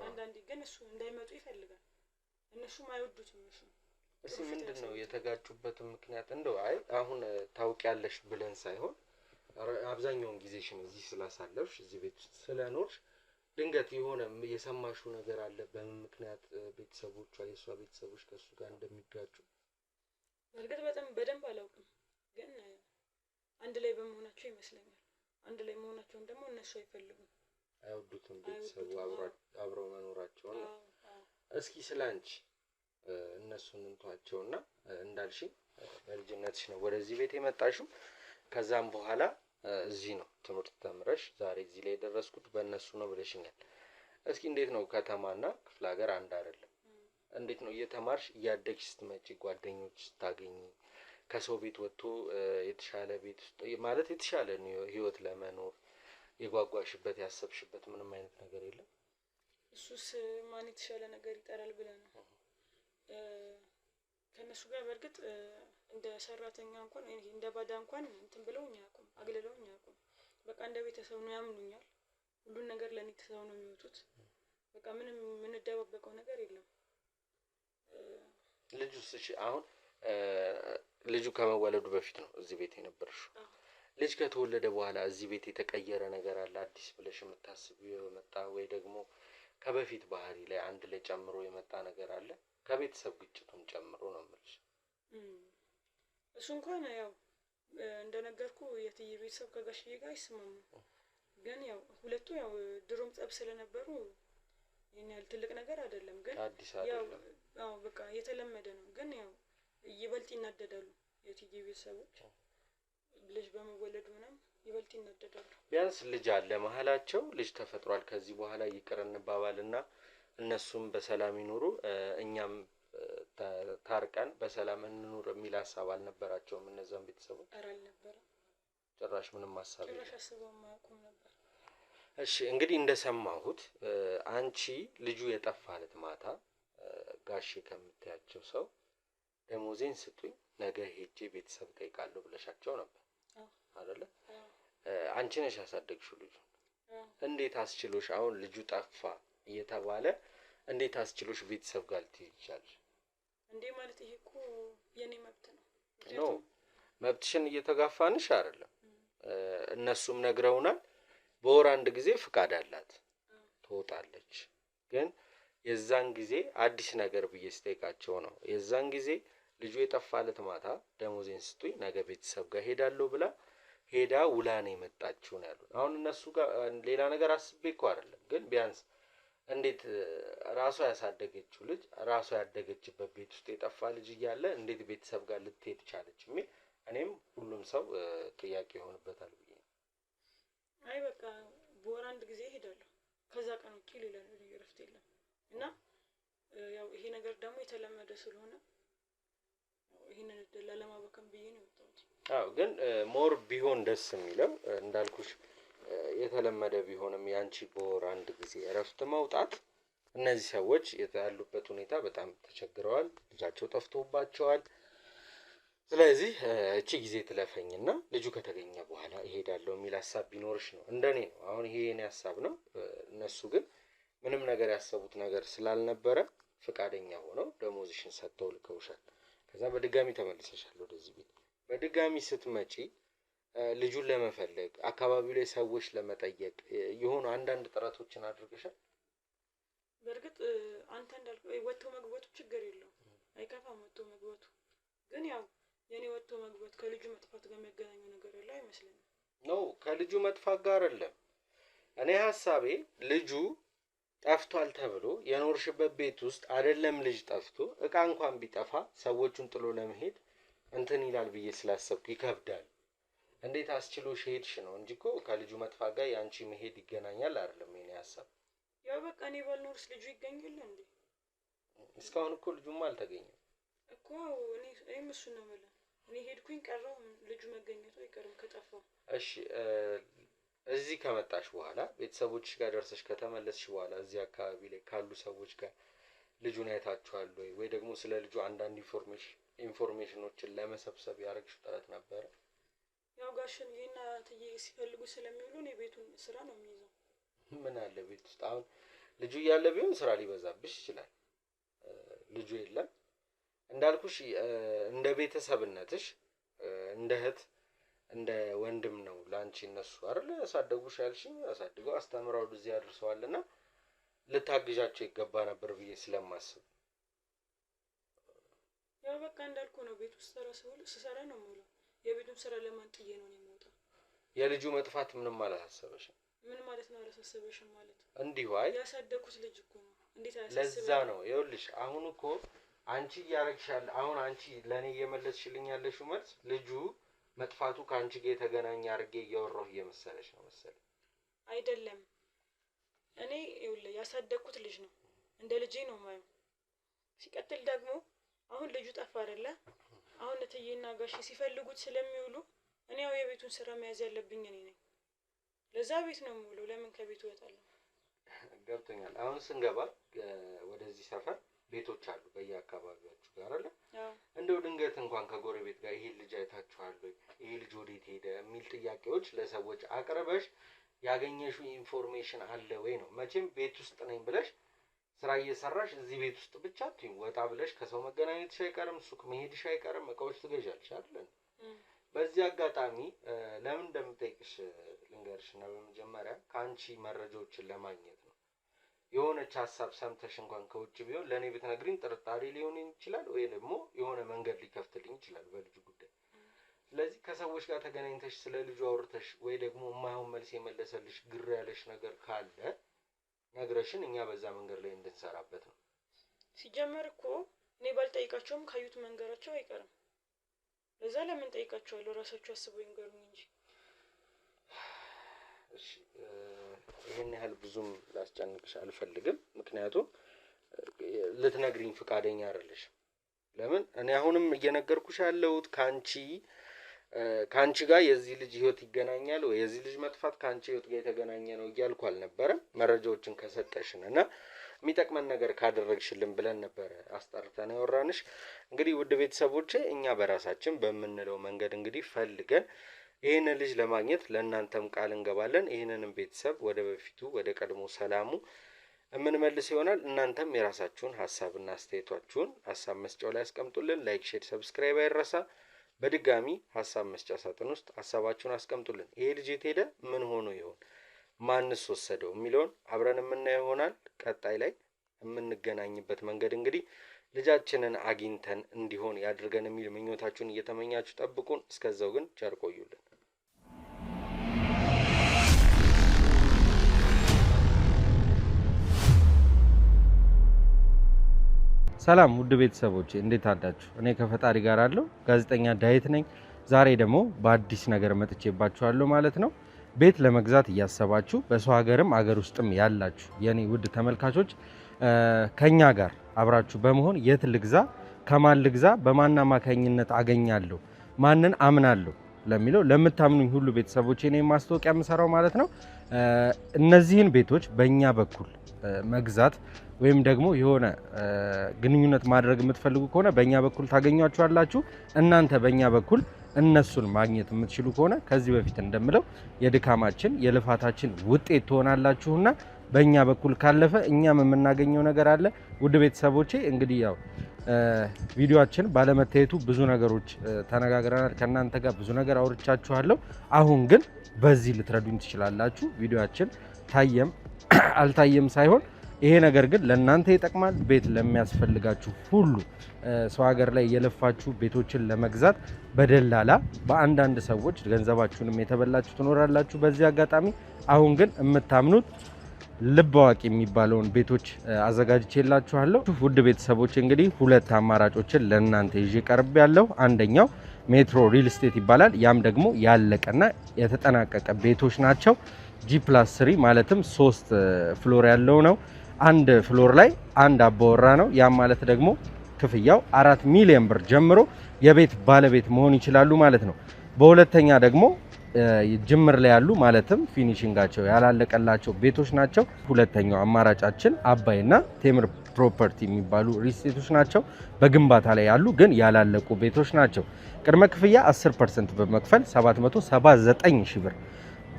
Speaker 4: አንዳንዴ ግን እሱ እንዳይመጡ ይፈልጋል። እነሱም አይወዱትም።
Speaker 1: እሺ ምንድነው የተጋጩበት ምክንያት? እንደው አይ አሁን ታውቂያለሽ ብለን ሳይሆን አብዛኛውን ጊዜሽን እዚህ ስላሳለፍሽ እዚህ ቤት ውስጥ ስለኖርሽ ድንገት የሆነ የሰማሽው ነገር አለ? በምን ምክንያት ቤተሰቦቿ የሷ ቤተሰቦች ከሱ ጋር እንደሚጋጩ?
Speaker 4: በእርግጥ በደንብ አላውቅም፣ ግን አንድ ላይ በመሆናቸው ይመስለኛል። አንድ ላይ መሆናቸውን ደግሞ እነሱ አይፈልጉም፣
Speaker 1: አይወዱትም። ቤተሰቡ አብረው መኖራቸውን ነው። እስኪ ስላንቺ እነሱን እንቷቸውና እንዳልሽኝ በልጅነትሽ ነው ወደዚህ ቤት የመጣሽው። ከዛም በኋላ እዚህ ነው ትምህርት ተምረሽ ዛሬ እዚህ ላይ የደረስኩት በእነሱ ነው ብለሽኛል። እስኪ እንዴት ነው ከተማና ክፍለ ሀገር አንድ አይደለም? እንዴት ነው እየተማርሽ እያደግሽ ስትመጪ ጓደኞች ስታገኚ ከሰው ቤት ወጥቶ የተሻለ ቤት ውስጥ ማለት የተሻለ ህይወት ለመኖር የጓጓሽበት ያሰብሽበት ምንም አይነት ነገር የለም?
Speaker 4: እሱስ ማን የተሻለ ነገር ይጠራል ብለህ ነው? ከነሱ ጋር በእርግጥ እንደ ሰራተኛ እንኳን እንደ ባዳ እንኳን እንትን ብለውኝ አያውቁም፣ አግልለውኝ አያውቁም። በቃ እንደ ቤተሰብ ነው ያምኑኛል። ሁሉን ነገር ለኔ ትተው ነው የሚወጡት። በቃ ምንም የምንደባበቀው ነገር የለም።
Speaker 1: ልጁስ እሺ አሁን ልጁ ከመወለዱ በፊት ነው እዚህ ቤት የነበርሽው? ልጅ ከተወለደ በኋላ እዚህ ቤት የተቀየረ ነገር አለ አዲስ ብለሽ የምታስቢው የመጣ ወይ ደግሞ ከበፊት ባህሪ ላይ አንድ ላይ ጨምሮ የመጣ ነገር አለ? ከቤተሰብ ግጭቱን ጨምሮ ነው የምልሽ።
Speaker 4: እሱ እንኳን ያው እንደነገርኩ የትዬ ቤተሰብ ከጋሽዬ ጋር አይስማሙም። ግን ያው ሁለቱ ያው ድሮም ጸብ ስለነበሩ ይሄን ያህል ትልቅ ነገር አይደለም። ግን
Speaker 1: አዲስ አይደለም።
Speaker 4: ያው በቃ የተለመደ ነው። ግን ያው ይበልጥ ይናደዳሉ የትዬ ቤተሰቦች ልጅ በመወለዱ ምናምን ይበልጥ ይናደዳሉ።
Speaker 1: ቢያንስ ልጅ አለ መሀላቸው፣ ልጅ ተፈጥሯል። ከዚህ በኋላ ይቅር እንባባልና እነሱም በሰላም ይኑሩ እኛም ታርቀን በሰላም እንኑር የሚል ሀሳብ አልነበራቸውም እነዛም ቤተሰቦች?
Speaker 4: ኧረ አልነበረም
Speaker 1: ጭራሽ ምንም ሀሳብ
Speaker 4: ጭራሽ አስበው የማያውቁም ነበር።
Speaker 1: እሺ እንግዲህ እንደሰማሁት አንቺ ልጁ የጠፋለት ማታ ጋሼ ከምታያቸው ሰው ደሞዜን ስጡኝ ነገ ሄጄ ቤተሰብ ጠይቃለሁ ብለሻቸው ነበር አይደለ? አንቺ ነሽ ያሳደግሽው ልጁ። እንዴት አስችሎሽ አሁን ልጁ ጠፋ እየተባለ እንዴት አስችሎሽ ቤተሰብ ጋር ልትሄጃለሽ
Speaker 4: እንዴ? ማለት ይሄ እኮ የኔ መብት ነው።
Speaker 1: ነው መብትሽን እየተጋፋንሽ አይደለም። እነሱም ነግረውናል። በወር አንድ ጊዜ ፍቃድ አላት ትወጣለች። ግን የዛን ጊዜ አዲስ ነገር ብዬ ስጠይቃቸው ነው የዛን ጊዜ ልጁ የጠፋለት ማታ ደሞዜን ስጡኝ ነገ ቤተሰብ ጋር ሄዳለሁ ብላ ሄዳ ውላ ነው የመጣችው ነው ያሉት። አሁን እነሱ ጋር ሌላ ነገር አስቤ እኮ አይደለም። ግን ቢያንስ እንዴት ራሷ ያሳደገችው ልጅ ራሷ ያደገችበት ቤት ውስጥ የጠፋ ልጅ እያለ እንዴት ቤተሰብ ጋር ልትሄድ ቻለች የሚል እኔም ሁሉም ሰው ጥያቄ ይሆንበታል ብዬ ነው።
Speaker 4: አይ በቃ በወር አንድ ጊዜ ሄዳለሁ። ከዛ ቀን ውጪ ሌላ እረፍት የለም። እና ያው ይሄ ነገር ደግሞ የተለመደ ስለሆነ ይሄንን እድል ለማባከን ብዬ ነው የወጣሁት።
Speaker 1: አዎ ግን ሞር ቢሆን ደስ የሚለው እንዳልኩሽ የተለመደ ቢሆንም ያንቺ በወር አንድ ጊዜ እረፍት መውጣት እነዚህ ሰዎች ያሉበት ሁኔታ በጣም ተቸግረዋል፣ ልጃቸው ጠፍቶባቸዋል። ስለዚህ እቺ ጊዜ ትለፈኝና ልጁ ከተገኘ በኋላ እሄዳለሁ የሚል ሀሳብ ቢኖርሽ ነው። እንደኔ ነው አሁን ይሄ የኔ ሀሳብ ነው። እነሱ ግን ምንም ነገር ያሰቡት ነገር ስላልነበረ ፈቃደኛ ሆነው ደሞዝሽን ሰጥተው ልከውሻል። ከዛ በድጋሚ ተመልሰሻል ወደዚህ ቤት። በድጋሚ ስትመጪ ልጁን ለመፈለግ አካባቢው ላይ ሰዎች ለመጠየቅ የሆኑ አንዳንድ ጥረቶችን አድርገሻል?
Speaker 4: በእርግጥ አንተ እንዳልከው ወጥቶ መግባቱ ችግር የለውም፣ አይከፋም ወጥቶ መግባቱ። ግን ያው የኔ ወጥቶ መግባት ከልጁ መጥፋት ጋር የሚያገናኘው ነገር ያለ አይመስለኝም።
Speaker 1: ነው ከልጁ መጥፋት ጋር አይደለም። እኔ ሀሳቤ ልጁ ጠፍቷል ተብሎ የኖርሽበት ቤት ውስጥ አይደለም ልጅ ጠፍቶ እቃ እንኳን ቢጠፋ ሰዎቹን ጥሎ ለመሄድ እንትን ይላል ብዬ ስላሰብኩ ይከብዳል። እንዴት አስችሎሽ ሄድሽ ነው እንጂ እኮ ከልጁ መጥፋት ጋር ያንቺ መሄድ ይገናኛል አይደለም የኔ ሀሳብ።
Speaker 4: ያው በቃ እኔ ባልኖርስ ልጁ ይገኛል እንዴ?
Speaker 1: እስካሁን እኮ ልጁም አልተገኘም
Speaker 4: እኮ። እኔም እሱን ነው የምልህ። እኔ ሄድኩኝ ቀረው ልጁ መገኘቱ አይቀርም ከጠፋው።
Speaker 1: እሺ እዚህ ከመጣሽ በኋላ ቤተሰቦችሽ ጋር ደርሰሽ ከተመለስሽ በኋላ እዚህ አካባቢ ላይ ካሉ ሰዎች ጋር ልጁን አይታችኋል ወይ ደግሞ ስለ ልጁ አንዳንድ ኢንፎርሜሽኖችን ለመሰብሰብ ያደረግሽው ጥረት ነበረ?
Speaker 4: ያው ጋሽን ይሄና ትዬ ሲፈልጉ ስለሚውሉ እኔ ቤቱን ስራ ነው የሚይዘው።
Speaker 1: ምን አለ ቤት ውስጥ አሁን ልጁ እያለ ቢሆን ስራ ሊበዛብሽ ይችላል። ልጁ የለም እንዳልኩሽ እንደ ቤተሰብነትሽ እንደ እህት እንደ ወንድም ነው ላንቺ እነሱ አይደል ያሳደጉሽ ያልሽኝ ያሳድገው አስተምረው እዚህ ያድርሰዋልና ልታግዣቸው ይገባ ነበር ብዬ ስለማስብ
Speaker 4: ያው በቃ እንዳልኩ ነው ቤት ውስጥ ስሰራ ነው የምውለው። የቤቱን ስራ ለማን ጥዬ ነው የምወጣው?
Speaker 1: የልጁ መጥፋት ምንም አላሳሰበሽም?
Speaker 4: ምን ማለት ነው አላሳሰበሽም ማለት?
Speaker 1: እንዲሁ አይ
Speaker 4: ያሳደኩት ልጅ እኮ ነው። እንዴት አያሳስበኝ?
Speaker 1: ለዛ ነው ይኸውልሽ አሁን እኮ አንቺ ያረግሻል አሁን አንቺ ለኔ እየመለስሽልኝ ያለሽው መልስ ልጁ መጥፋቱ ከአንቺ ጋር የተገናኘ አድርጌ እያወራሁ እየመሰለሽ ነው መሰለኝ።
Speaker 4: አይደለም እኔ ይኸውልህ ያሳደኩት ልጅ ነው፣ እንደ ልጄ ነው የማየው። ሲቀጥል ደግሞ አሁን ልጁ ጠፋ አይደለ? አሁን እትዬና ጋሼ ሲፈልጉት ስለሚውሉ እኔ ያው የቤቱን ስራ መያዝ ያለብኝ እኔ ነኝ። ለዛ ቤት ነው የምውለው። ለምን ከቤት እወጣለሁ?
Speaker 1: ገብቶኛል። አሁን ስንገባ ወደዚህ ሰፈር ቤቶች አሉ በየአካባቢያችሁ ጋር አለ። እንደው ድንገት እንኳን ከጎረቤት ጋር ይሄ ልጅ አይታችኋል ወይ ይሄ ልጅ ወዴት ሄደ የሚል ጥያቄዎች ለሰዎች አቅርበሽ ያገኘሽው ኢንፎርሜሽን አለ ወይ ነው። መቼም ቤት ውስጥ ነኝ ብለሽ ስራ እየሰራሽ እዚህ ቤት ውስጥ ብቻ ወጣ ብለሽ ከሰው መገናኘትሽ አይቀርም፣ ሱቅ መሄድሽ አይቀርም፣ እቃዎች ትገዣለሽ አይደል? በዚህ አጋጣሚ ለምን እንደምጠይቅሽ ልንገርሽና በመጀመሪያ ከአንቺ መረጃዎችን ለማግኘት ነው። የሆነች ሀሳብ ሰምተሽ እንኳን ከውጭ ቢሆን ለእኔ ብትነግሪኝ ጥርጣሬ ሊሆን ይችላል ወይ ደግሞ የሆነ መንገድ ሊከፍትልኝ ይችላል በልጁ ጉዳይ። ስለዚህ ከሰዎች ጋር ተገናኝተሽ ስለ ልጁ አውርተሽ ወይ ደግሞ የማይሆን መልስ የመለሰልሽ ግር ያለሽ ነገር ካለ ነግረሽን እኛ በዛ መንገድ ላይ እንድንሰራበት ነው።
Speaker 4: ሲጀመር እኮ እኔ ባልጠይቃቸውም ካዩት መንገራቸው አይቀርም። ለዛ ለምን ጠይቃቸዋለሁ? ራሳቸው አስበው ይንገሩኝ እንጂ።
Speaker 1: እሺ ይሄን ያህል ብዙም ላስጨንቅሽ አልፈልግም። ምክንያቱም ልትነግሪኝ ፍቃደኛ አይደለሽ። ለምን እኔ አሁንም እየነገርኩሽ ያለሁት ካንቺ ጋር የዚህ ልጅ ህይወት ይገናኛል ወይ የዚህ ልጅ መጥፋት ካንቺ ህይወት ጋር የተገናኘ ነው እያልኩ አልነበረም። መረጃዎችን ከሰጠሽን እና የሚጠቅመን ነገር ካደረግሽልን ብለን ነበር አስጠርተን ያወራንሽ። እንግዲህ ውድ ቤተሰቦቼ እኛ በራሳችን በምንለው መንገድ እንግዲህ ፈልገን ይሄንን ልጅ ለማግኘት ለእናንተም ቃል እንገባለን። ይሄንንም ቤተሰብ ወደ በፊቱ ወደ ቀድሞ ሰላሙ እምንመልስ ይሆናል። እናንተም የራሳችሁን ሀሳብና አስተያየታችሁን ሀሳብ መስጫው ላይ አስቀምጡልን። ላይክ፣ ሼር፣ ሰብስክራይብ አይረሳ። በድጋሚ ሀሳብ መስጫ ሳጥን ውስጥ ሀሳባችሁን አስቀምጡልን። ይሄ ልጅ የት ሄደ? ምን ሆኖ ይሆን? ማንስ ወሰደው የሚለውን አብረን የምናየው ይሆናል። ቀጣይ ላይ የምንገናኝበት መንገድ እንግዲህ ልጃችንን አግኝተን እንዲሆን ያድርገን የሚል ምኞታችሁን እየተመኛችሁ ጠብቁን። እስከዛው ግን ቸር ቆዩልን። ሰላም ውድ ቤተሰቦቼ እንዴት አዳችሁ? እኔ ከፈጣሪ ጋር አለው ጋዜጠኛ ዳዊት ነኝ። ዛሬ ደግሞ በአዲስ ነገር መጥቼባችኋለሁ ማለት ነው። ቤት ለመግዛት እያሰባችሁ በሰው ሀገርም አገር ውስጥም ያላችሁ የኔ ውድ ተመልካቾች ከኛ ጋር አብራችሁ በመሆን የት ልግዛ፣ ከማን ልግዛ፣ በማን አማካኝነት አገኛለሁ፣ ማንን አምናለሁ ለሚለው ለምታምኑኝ ሁሉ ቤተሰቦቼ እኔ ማስታወቂያ የምሰራው ማለት ነው። እነዚህን ቤቶች በእኛ በኩል መግዛት ወይም ደግሞ የሆነ ግንኙነት ማድረግ የምትፈልጉ ከሆነ በእኛ በኩል ታገኟቸዋላችሁ። እናንተ በእኛ በኩል እነሱን ማግኘት የምትችሉ ከሆነ ከዚህ በፊት እንደምለው የድካማችን የልፋታችን ውጤት ትሆናላችሁና በእኛ በኩል ካለፈ እኛም የምናገኘው ነገር አለ። ውድ ቤተሰቦቼ እንግዲህ ያው ቪዲዮአችን ባለመታየቱ ብዙ ነገሮች ተነጋግረናል። ከእናንተ ጋር ብዙ ነገር አውርቻችኋለሁ። አሁን ግን በዚህ ልትረዱኝ ትችላላችሁ። ቪዲዮአችን ታየም አልታየም ሳይሆን ይሄ ነገር ግን ለእናንተ ይጠቅማል። ቤት ለሚያስፈልጋችሁ ሁሉ ሰው ሀገር ላይ የለፋችሁ ቤቶችን ለመግዛት በደላላ በአንዳንድ ሰዎች ገንዘባችሁንም የተበላችሁ ትኖራላችሁ። በዚህ አጋጣሚ አሁን ግን የምታምኑት ልብ አዋቂ የሚባለውን ቤቶች አዘጋጅቼላችኋለሁ። ውድ ቤተሰቦች እንግዲህ ሁለት አማራጮችን ለእናንተ ይዤ ቀርብ ያለው አንደኛው ሜትሮ ሪል ስቴት ይባላል። ያም ደግሞ ያለቀና የተጠናቀቀ ቤቶች ናቸው። G+3 ማለትም 3 ፍሎር ያለው ነው። አንድ ፍሎር ላይ አንድ አባወራ ነው። ያም ማለት ደግሞ ክፍያው 4 ሚሊዮን ብር ጀምሮ የቤት ባለቤት መሆን ይችላሉ ማለት ነው። በሁለተኛ ደግሞ ጅምር ላይ ያሉ ማለትም ፊኒሺንጋቸው ያላለቀላቸው ቤቶች ናቸው። ሁለተኛው አማራጫችን አባይና ቴምር ፕሮፐርቲ የሚባሉ ሪስቴቶች ናቸው። በግንባታ ላይ ያሉ ግን ያላለቁ ቤቶች ናቸው። ቅድመ ክፍያ 10% በመክፈል 779 ሺህ ብር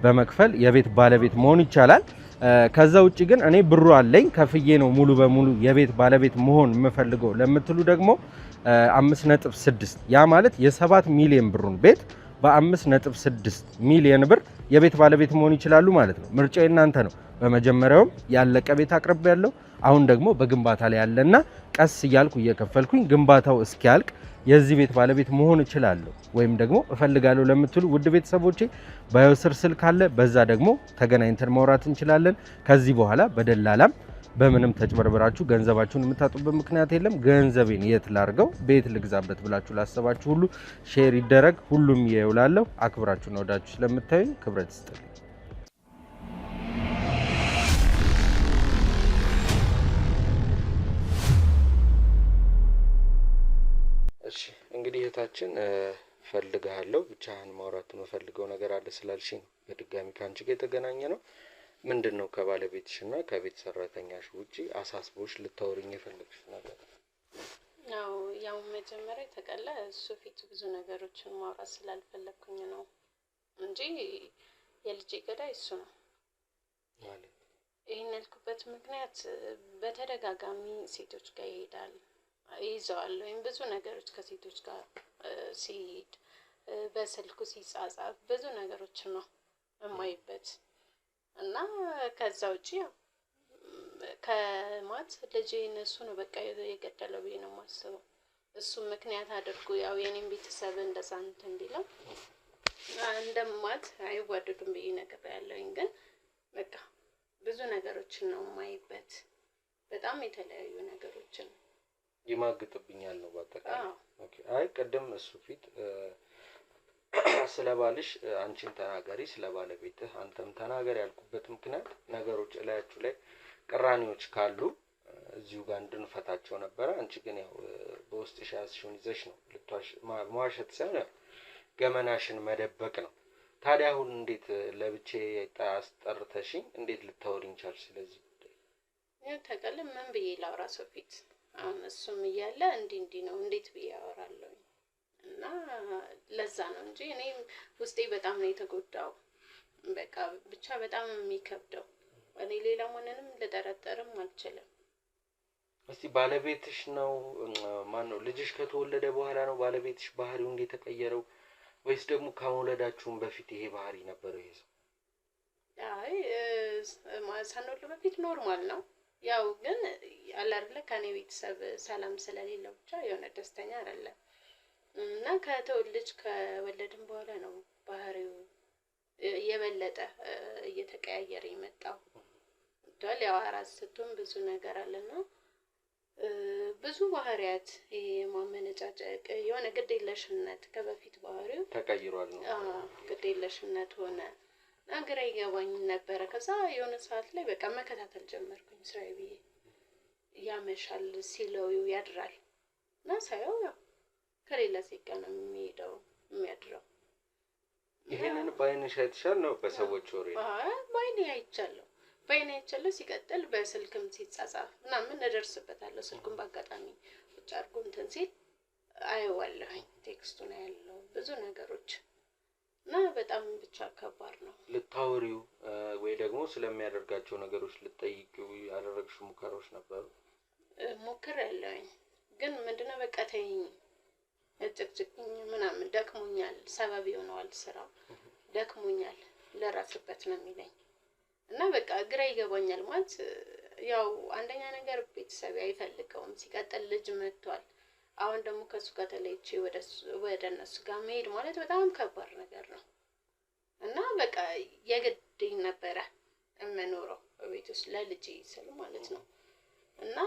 Speaker 1: በመክፈል የቤት ባለቤት መሆን ይቻላል። ከዛ ውጪ ግን እኔ ብሩ አለኝ ከፍዬ ነው ሙሉ በሙሉ የቤት ባለቤት መሆን የምፈልገው ለምትሉ ደግሞ 5.6 ያ ማለት የ7 ሚሊዮን ብሩን ቤት በ5.6 ሚሊዮን ብር የቤት ባለቤት መሆን ይችላሉ ማለት ነው። ምርጫው እናንተ ነው። በመጀመሪያውም ያለቀ ቤት አቅርቤ ያለው አሁን ደግሞ በግንባታ ላይ ያለና ቀስ እያልኩ እየከፈልኩኝ ግንባታው እስኪያልቅ የዚህ ቤት ባለቤት መሆን እችላለሁ ወይም ደግሞ እፈልጋለሁ ለምትሉ ውድ ቤተሰቦቼ ባዮ ስር ስልክ አለ። በዛ ደግሞ ተገናኝተን ማውራት እንችላለን። ከዚህ በኋላ በደላላም በምንም ተጭበርብራችሁ ገንዘባችሁን የምታጡበት ምክንያት የለም። ገንዘቤን የት ላርገው ቤት ልግዛበት ብላችሁ ላሰባችሁ ሁሉ ሼር ይደረግ። ሁሉም ይውላለሁ። አክብራችሁና ወዳችሁ ስለምታዩኝ ክብረት ይስጥልኝ። እሺ እንግዲህ እህታችን ፈልጋለሁ ብቻህን ማውራት የምፈልገው ነገር አለ ስላልሽኝ በድጋሚ ካንቺ ጋር የተገናኘ ነው። ምንድን ነው ከባለቤትሽ እና ከቤት ሰራተኛሽ ውጪ አሳስቦሽ ልታወሪኝ የፈለግሽ ነገር?
Speaker 3: ያው መጀመሪያ ተቀላ እሱ ፊት ብዙ ነገሮችን ማውራት ስላልፈለግኩኝ ነው እንጂ የልጄ ገዳይ እሱ ነው
Speaker 1: ማለት
Speaker 3: ይህን ያልኩበት ምክንያት በተደጋጋሚ ሴቶች ጋር ይሄዳል፣ ይዘዋል፣ ወይም ብዙ ነገሮች ከሴቶች ጋር ሲሄድ በስልኩ ሲጻጻፍ ብዙ ነገሮችን ነው የማይበት እና ከዛ ውጪ ያው ከማት ልጄን እሱ ነው በቃ የገደለው ብዬ ነው የማስበው። እሱ ምክንያት አድርጎ ያው የኔን ቤተሰብ እንደዛ እንትን ቢለው እንደማት አይዋደዱም ብዬ ነገር ያለውኝ ግን በቃ ብዙ ነገሮችን ነው የማይበት፣ በጣም የተለያዩ ነገሮችን
Speaker 1: ይማግጥብኛል ነው በአጠቃላይ። ኦኬ አይ ቅድም እሱ ፊት ስለ ባልሽ አንቺን ተናገሪ ስለ ባለቤትህ አንተም ተናገር ያልኩበት ምክንያት ነገሮች እላያችሁ ላይ ቅራኔዎች ካሉ እዚሁ ጋር እንድንፈታቸው ነበረ። አንቺ ግን ያው በውስጥሽ ያዝሽውን ይዘሽ ነው መዋሸት ሳይሆን ያው ገመናሽን መደበቅ ነው። ታዲያ አሁን እንዴት ለብቻዬ አስጠርተሽኝ እንዴት ልታወሪኝ ቻልሽ ስለዚህ ጉዳይ?
Speaker 3: ተቀል ምን ብዬ ላውራ ሰው ፊት? አሁን እሱም እያለ እንዲህ ነው እንዴት ብዬ አወራለሁ? እና ለዛ ነው እንጂ እኔ ውስጤ በጣም ነው የተጎዳው። በቃ ብቻ በጣም የሚከብደው እኔ ሌላ ማንንም ልጠረጠርም አልችልም።
Speaker 1: እስቲ ባለቤትሽ ነው ማን ነው ልጅሽ ከተወለደ በኋላ ነው ባለቤትሽ ባህሪው እንዴት ተቀየረው ወይስ ደግሞ ከመውለዳችሁም በፊት ይሄ ባህሪ ነበረው ይሄ ሰው?
Speaker 3: አይ ሳንወልድ በፊት ኖርማል ነው። ያው ግን ያለ አይደለ ከኔ ቤተሰብ ሰላም ስለሌለው ብቻ የሆነ ደስተኛ አይደለም እና ከወለድን በኋላ ነው ባህሪው የበለጠ እየተቀያየረ የመጣው። ያው አራስ ስትሆን ብዙ ነገር አለና ብዙ ባህሪያት የማመነጫጨቅ የሆነ ግዴለሽነት ከበፊት ባህሪው
Speaker 1: ተቀይሯል ነው።
Speaker 3: ግዴለሽነት ሆነ ግራ ይገባኝ ነበረ። ከዛ የሆነ ሰዓት ላይ በቃ መከታተል ጀመርኩኝ ስራዬ ብዬ። ያመሻል ሲለው ያድራል እና ሳየው ያው ከሌላ ሴት ጋር ነው የሚሄደው የሚያድረው።
Speaker 1: ይሄንን በአይንሽ አይተሻል ነው በሰዎች ወሬ?
Speaker 3: በአይኔ አይቻለሁ። ሲቀጥል በስልክም ሲጻጻፍ ምናምን እደርስበታለሁ። ስልኩን በአጋጣሚ ቁጭ አድርጎ እንትን ሲል አየዋለሁኝ። ቴክስቱ ነው ያለው ብዙ ነገሮች እና በጣም ብቻ ከባድ ነው።
Speaker 1: ልታወሪው ወይ ደግሞ ስለሚያደርጋቸው ነገሮች ልትጠይቂው ያደረግሽው ሙከራዎች ነበሩ?
Speaker 3: ሞክሬያለሁኝ ግን ምንድነው በቃ ተይኝ ጭቅጭቅኝ ምናምን ደክሞኛል፣ ሰበብ ይሆነዋል ስራው ደክሞኛል ልረፍበት ነው የሚለኝ እና በቃ ግራ ይገባኛል። ማለት ያው አንደኛ ነገር ቤተሰብ አይፈልገውም፣ ሲቀጥል ልጅ መጥቷል። አሁን ደግሞ ከሱ ጋር ተለይቼ ወደ እነሱ ጋር መሄድ ማለት በጣም ከባድ ነገር ነው እና በቃ የግዴ ነበረ የምኖረው ቤት ውስጥ ለልጄ ስል ማለት ነው እና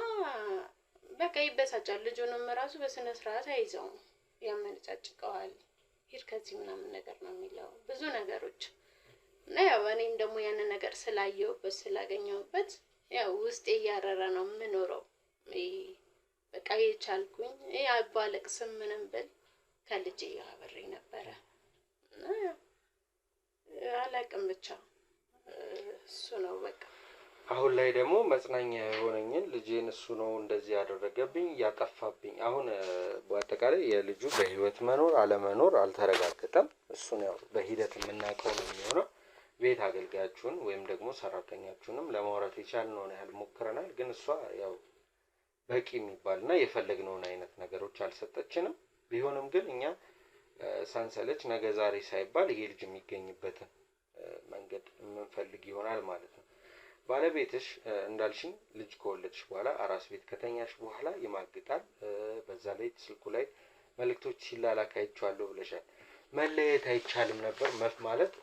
Speaker 3: በቃ ይበሳጫል። ልጁንም ራሱ በስነ ስርዓት አይዘውም፣ ያመነጫጭቀዋል። ሂድ ከዚህ ምናምን ነገር ነው የሚለው ብዙ ነገሮች እና ያው እኔም ደግሞ ያንን ነገር ስላየሁበት ስላገኘሁበት ያው ውስጤ እያረረ ነው የምኖረው። በቃ የቻልኩኝ ባለቅስም ምንም ብል ከልጄ አብሬ ነበረ እና አላቅም ብቻ እሱ ነው በቃ።
Speaker 1: አሁን ላይ ደግሞ መጽናኛ የሆነኝን ልጄን እሱ ነው እንደዚህ ያደረገብኝ ያጠፋብኝ። አሁን በአጠቃላይ የልጁ በህይወት መኖር አለመኖር አልተረጋገጠም። እሱን ያው በሂደት የምናውቀው ነው የሚሆነው። ቤት አገልጋያችሁን ወይም ደግሞ ሰራተኛችሁንም ለማውራት የቻልነውን ያህል ሞክረናል። ግን እሷ ያው በቂ የሚባልና የፈለግነውን አይነት ነገሮች አልሰጠችንም። ቢሆንም ግን እኛ ሳንሰለች ነገ ዛሬ ሳይባል ይሄ ልጅ የሚገኝበትን መንገድ የምንፈልግ ይሆናል ማለት ነው። ባለቤትሽ እንዳልሽኝ ልጅ ከወለድሽ በኋላ አራስ ቤት ከተኛሽ በኋላ ይማግጣል። በዛ ላይ ስልኩ ላይ መልእክቶች ሲላላክ አይቼዋለሁ ብለሻል። መለየት አይቻልም ነበር ማለት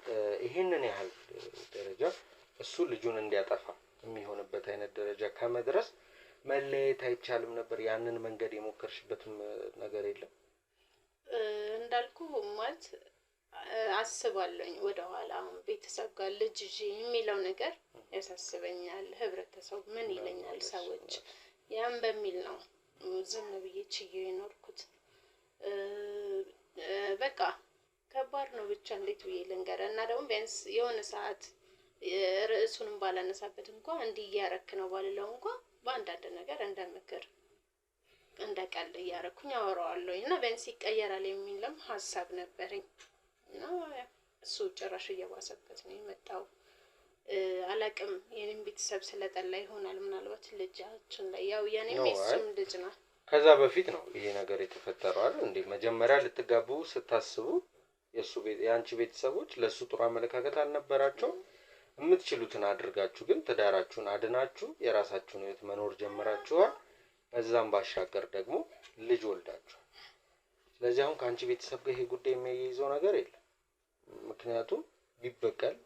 Speaker 1: ይሄንን ያህል ደረጃ እሱ ልጁን እንዲያጠፋ የሚሆንበት አይነት ደረጃ ከመድረስ መለየት አይቻልም ነበር? ያንን መንገድ የሞከርሽበትም ነገር የለም?
Speaker 3: እንዳልኩ ማለት አስባለሁኝ ወደኋላ ቤተሰብ ጋር ልጅ የሚለው ነገር ያሳስበኛል። ህብረተሰቡ ምን ይለኛል ሰዎች ያን በሚል ነው ዝም ብዬ ችዬው የኖርኩት። በቃ ከባድ ነው ብቻ እንዴት ብዬ ልንገርህ። እና ደግሞ ቢያንስ የሆነ ሰዓት ርዕሱንም ባላነሳበት እንኳን እንዲህ እያረክ ነው ባልለው እንኳን በአንዳንድ ነገር እንደ ምክር እንደ ቀልድ እያረኩኝ አወራዋለሁኝ እና ቢያንስ ይቀየራል የሚልም ሀሳብ ነበረኝ እና እሱ ጭራሽ እየባሰበት ነው የመጣው። አላቅም የኔም ቤተሰብ ስለጠላ ይሆናል ምናልባት ልጃችን ላይ ያው የኔም የሱም ልጅ ነው።
Speaker 1: ከዛ በፊት ነው ይሄ ነገር የተፈጠረው አይደል እንዴ? መጀመሪያ ልትጋቡ ስታስቡ የአንቺ ቤተሰቦች ለሱ ጥሩ አመለካከት አልነበራቸው። የምትችሉትን አድርጋችሁ ግን ትዳራችሁን አድናችሁ የራሳችሁን ህይወት መኖር ጀምራችኋል። በዛም ባሻገር ደግሞ ልጅ ወልዳችሁ። ስለዚህ አሁን ከአንቺ ቤተሰብ ጋር ይሄ ጉዳይ የሚያይዘው ነገር የለም። ምክንያቱም ቢበቀል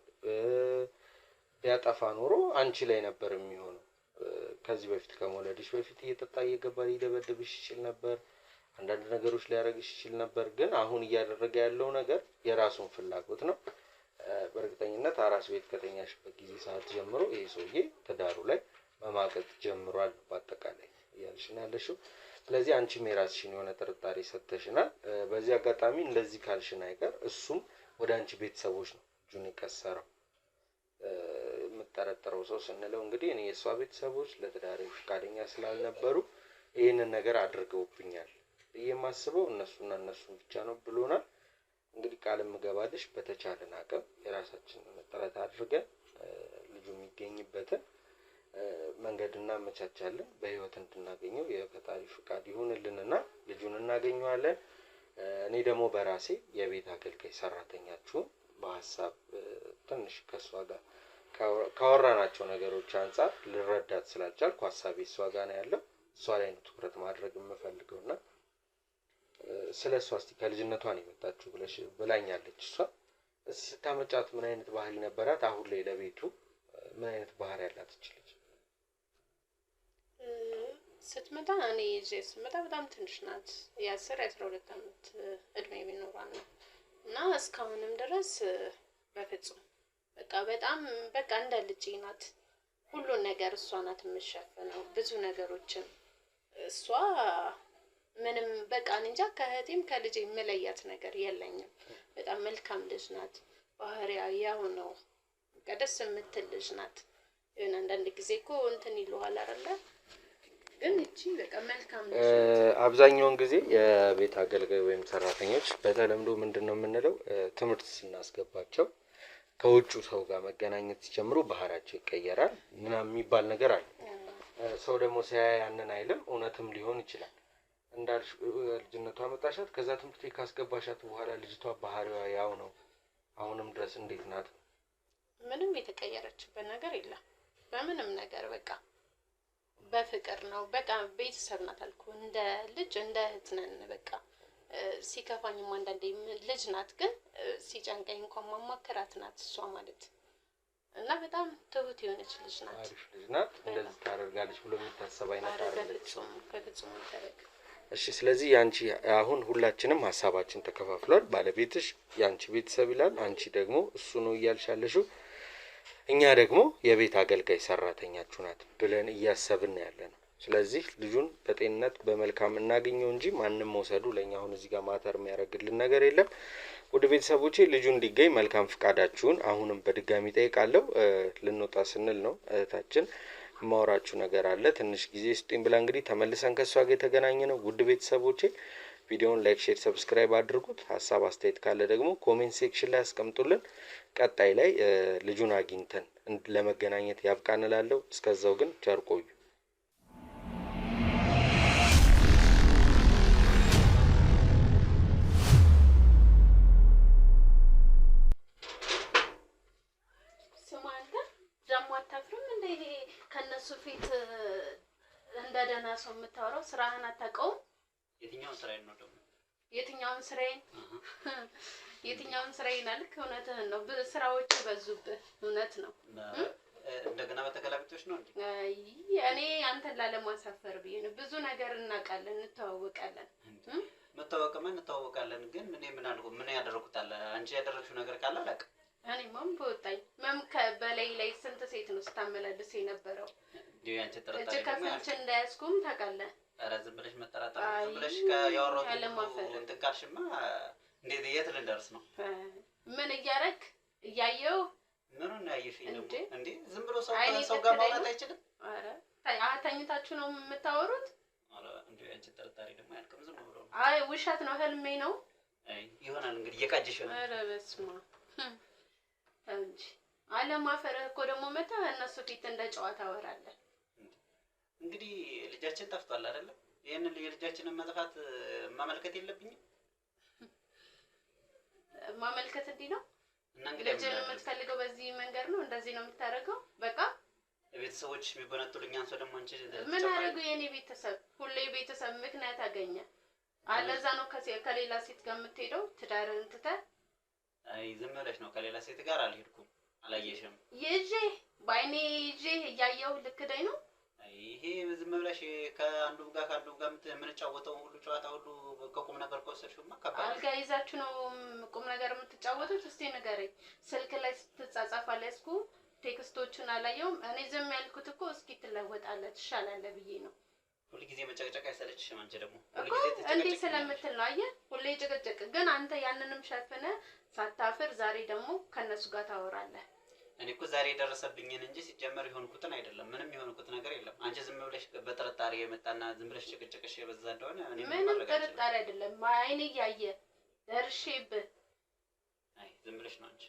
Speaker 1: ቢያጠፋ ኖሮ አንቺ ላይ ነበር የሚሆነው። ከዚህ በፊት ከመውለድሽ በፊት እየጠጣ እየገባ ሊደበድብሽ ይችል ነበር፣ አንዳንድ ነገሮች ሊያደርግሽ ይችል ነበር። ግን አሁን እያደረገ ያለው ነገር የራሱን ፍላጎት ነው። በእርግጠኝነት አራስ ቤት ከተኛሽበት ጊዜ ሰዓት ጀምሮ ይሄ ሰውዬ ትዳሩ ላይ መማቀቅ ጀምሯል በአጠቃላይ እያልሽ ነው ያለሽው። ስለዚህ አንቺም የራስሽን የሆነ ጥርጣሬ ሰጥተሽናል። በዚህ አጋጣሚ እንደዚህ ካልሽን አይቀር እሱም ወደ አንቺ ቤተሰቦች ነው እጁን የቀሰረው። የምጠረጥረው ሰው ስንለው እንግዲህ እኔ የእሷ ቤተሰቦች ለትዳሬ ፈቃደኛ ስላልነበሩ ይህንን ነገር አድርገውብኛል ብዬ የማስበው እነሱና እነሱን ብቻ ነው ብሎናል። እንግዲህ ቃል ምገባልሽ በተቻለን አቅም የራሳችንን ጥረት አድርገን ልጁ የሚገኝበትን መንገድ እናመቻቻለን። በህይወት እንድናገኘው የፈጣሪ ፍቃድ ይሁንልንና ልጁን እናገኘዋለን። እኔ ደግሞ በራሴ የቤት አገልጋይ ሰራተኛችሁን በሀሳብ ትንሽ ከሷ ጋር ካወራናቸው ነገሮች አንፃር ልረዳት ስላልቻልኩ ሀሳቤ እሷ ጋር ነው ያለው። እሷ ላይ ነው ትኩረት ማድረግ የምፈልገውና ስለ እሷ እስቲ ከልጅነቷ ነው የመጣችው ብላኛለች። እሷ ስታመጫት ምን አይነት ባህሪ ነበራት? አሁን ላይ ለቤቱ ምን አይነት ባህሪ ያላት ትችልች?
Speaker 3: ስትመጣ እኔ ይዤ ስመጣ በጣም ትንሽ ናት። የ10-12 ዓመት እድሜ ቢኖራን ነው እና እስካሁንም ድረስ በፍጹም በጣም እንደ ልጅ ናት። ሁሉን ነገር እሷ ናት የምትሸፍነው። ብዙ ነገሮችን እሷ ምንም እንጃ ከእህቴም ከልጄ የምለያት ነገር የለኝም። በጣም መልካም ልጅ ናት። ባህሪያ ያው ነው። ደስ የምትል ልጅ ናት። የሆነ አንዳንድ ጊዜ እኮ እንትን ይሉሃል አይደለ? ግን እቺ መልካም ልጅ ናት።
Speaker 1: አብዛኛውን ጊዜ የቤት አገልጋይ ወይም ሰራተኞች በተለምዶ ምንድነው የምንለው ትምህርት ስናስገባቸው ከውጭ ሰው ጋር መገናኘት ሲጀምሩ ባህሪያቸው ይቀየራል ምናምን የሚባል ነገር አለ። ሰው ደግሞ ሲያይ ያንን አይልም። እውነትም ሊሆን ይችላል። እንዳልሽ ልጅነቷ መጣሻት፣ ከዛ ትምህርት ቤት ካስገባሻት በኋላ ልጅቷ ባህሪዋ ያው ነው አሁንም ድረስ እንዴት ናት?
Speaker 3: ምንም የተቀየረችበት ነገር የለም። በምንም ነገር በፍቅር ነው። ቤተሰብ ናት አልኩ። እንደ ልጅ እንደ እህት ነን። ሲከፋኝም አንዳንዴ ልጅ ናት፣ ግን ሲጨንቀኝ እንኳን ማማከራት ናት እሷ ማለት እና በጣም ትሁት የሆነች ልጅ ናት።
Speaker 1: አሪፍ ልጅ ናት። እንደዚህ ታደርጋለች ብሎ የሚታሰብ አይነት አይደለች።
Speaker 3: በፍጹም ታደርግ።
Speaker 1: እሺ፣ ስለዚህ ያንቺ አሁን ሁላችንም ሀሳባችን ተከፋፍሏል። ባለቤትሽ ያንቺ ቤተሰብ ይላል፣ አንቺ ደግሞ እሱ ነው እያልሻለሽው። እኛ ደግሞ የቤት አገልጋይ ሰራተኛችሁ ናት ብለን እያሰብን ያለ ነው። ስለዚህ ልጁን በጤንነት በመልካም እናገኘው እንጂ ማንም መውሰዱ ለኛ አሁን እዚህ ጋር ማተር የሚያደርግልን ነገር የለም። ወደ ቤተሰቦቼ ልጁ እንዲገኝ መልካም ፍቃዳችሁን አሁንም በድጋሚ ጠይቃለሁ። ልንወጣ ስንል ነው እህታችን ማውራችሁ ነገር አለ ትንሽ ጊዜ ስጡኝ ብላ እንግዲህ ተመልሰን ከሷ ጋር የተገናኘ ነው። ውድ ቤተሰቦቼ ቪዲዮውን ላይክ፣ ሼር፣ ሰብስክራይብ አድርጉት። ሀሳብ አስተያየት ካለ ደግሞ ኮሜንት ሴክሽን ላይ አስቀምጡልን። ቀጣይ ላይ ልጁን አግኝተን ለመገናኘት ያብቃን እላለሁ። እስከዛው ግን ቸር ቆዩ።
Speaker 3: ከነሱ ፊት እንደ ደህና ሰው የምታወራው ስራህን አታውቀውም?
Speaker 2: የትኛውን ስራዬን ነው ደግሞ?
Speaker 3: የትኛውን ስራዬን አልክ? እውነትህን ነው። ስራዎች በዙብህ። እውነት ነው።
Speaker 2: እንደገና በተገላቢጦች ነው እንዴ?
Speaker 3: እኔ አንተን ላለማሳፈር ብዬ ነው። ብዙ ነገር እናውቃለን፣ እንተዋወቃለን።
Speaker 2: መታወቅማ እንተዋወቃለን። ግን ምን ያደረኩት አለ? አንቺ ያደረግሽው ነገር ካለ አላውቅም።
Speaker 3: እኔ በወጣኝ በላይ ላይ ስንት ሴት ነው ስታመላልስ የነበረው?
Speaker 2: ያንቺ ተጠራጣሪ
Speaker 3: እጅ ከፍንች እንዳያስኩም ታውቃለህ።
Speaker 2: ኧረ ዝም ብለሽ መጠራጠር ዝም ብለሽ ያወራሁት እንትን ካልሽማ እንዴት የት ልንደርስ ነው?
Speaker 3: ምን እያረክ እያየው
Speaker 2: ምኑን ያየሽኝ ደግሞ
Speaker 3: እንዴ?
Speaker 2: እንዴ? ዝም ብሎ ሰው
Speaker 3: አይኔ
Speaker 2: ከሰው ጋር
Speaker 3: ተከደኝ
Speaker 2: ማውራት
Speaker 3: ነው?
Speaker 2: አይችልም?
Speaker 3: ኧረ ተኝታችሁ ነው የምታወሩት?
Speaker 2: ኧረ እንዴ አንቺ ጥርጣሬ ደግሞ አያልቅም። ዝም ብሎ ነው።
Speaker 3: አይ ውሸት ነው፣ ህልሜ ነው።
Speaker 2: አይ ይሆናል እንግዲህ እየቃጀሽ ነው።
Speaker 3: ኧረ በስመ አብ እንጂ አለማፈርህ እኮ ደግሞ መተህ እነሱ ፊት እንደ ጨዋታ አወራለህ።
Speaker 2: እንግዲህ ልጃችን ጠፍቷል አይደለም? ይሄንን የልጃችንን መጥፋት ማመልከት የለብኝም?
Speaker 3: ማመልከት እንዲህ ነው?
Speaker 2: እና እንግዲህ
Speaker 3: ልጅን የምትፈልገው በዚህ መንገድ ነው? እንደዚህ ነው የምታደርገው? በቃ
Speaker 2: ቤተሰቦች የሚጎነጡልኝ አንሶ ደግሞ አንቺ
Speaker 3: ምን አደረጉ? የኔ ቤተሰብ ሁሌ ቤተሰብ ምክንያት አገኘ። አለዛ ነው ከሌላ ሴት ጋር የምትሄደው ትዳርን ትተህ?
Speaker 2: አይ ዝም ብለሽ ነው። ከሌላ ሴት ጋር አልሄድኩም። አላየሽም?
Speaker 3: ይዤ በአይኔ ይዤ እያየሁ ልክደኝ ነው?
Speaker 2: አይ ይሄ ዝም ብለሽ ከአንዱ ጋር የምንጫወተው ሁሉ ጨዋታ ሁሉ ከቁም ነገር ከወሰድሽውማ ከባድ።
Speaker 3: አልጋ ይዛችሁ ነው ቁም ነገር የምትጫወቱት? እስቲ ንገረኝ። ስልክ ላይ ስትጻጻፍ አልያዝኩ፣ ቴክስቶቹን አላየውም። እኔ ዝም ያልኩት እኮ እስኪ ትለወጣለህ ትሻላለህ ብዬ ነው።
Speaker 2: ሁሉ ጊዜ መጨቅጨቅ አይሰለችሽም? አንቺ ደግሞ
Speaker 3: እኮ እንዲህ ስለምትል ነው። አየህ ሁሌ ጭቅጭቅ። ግን አንተ ያንንም ሸፍነህ ሳታፍር ዛሬ ደግሞ ከነሱ ጋር ታወራለህ።
Speaker 2: እኔ እኮ ዛሬ የደረሰብኝን እንጂ ሲጀመር የሆንኩትን አይደለም። ምንም የሆንኩት ነገር የለም። አንቺ ዝም ብለሽ በጥርጣሬ የመጣና ዝም ብለሽ ጭቅጭቅሽ የበዛ እንደሆነ እኔ
Speaker 3: ምንም ጥርጣሬ አይደለም። አይኔ እያየ ደርሼብህ።
Speaker 2: አይ ዝም ብለሽ ነው አንቺ።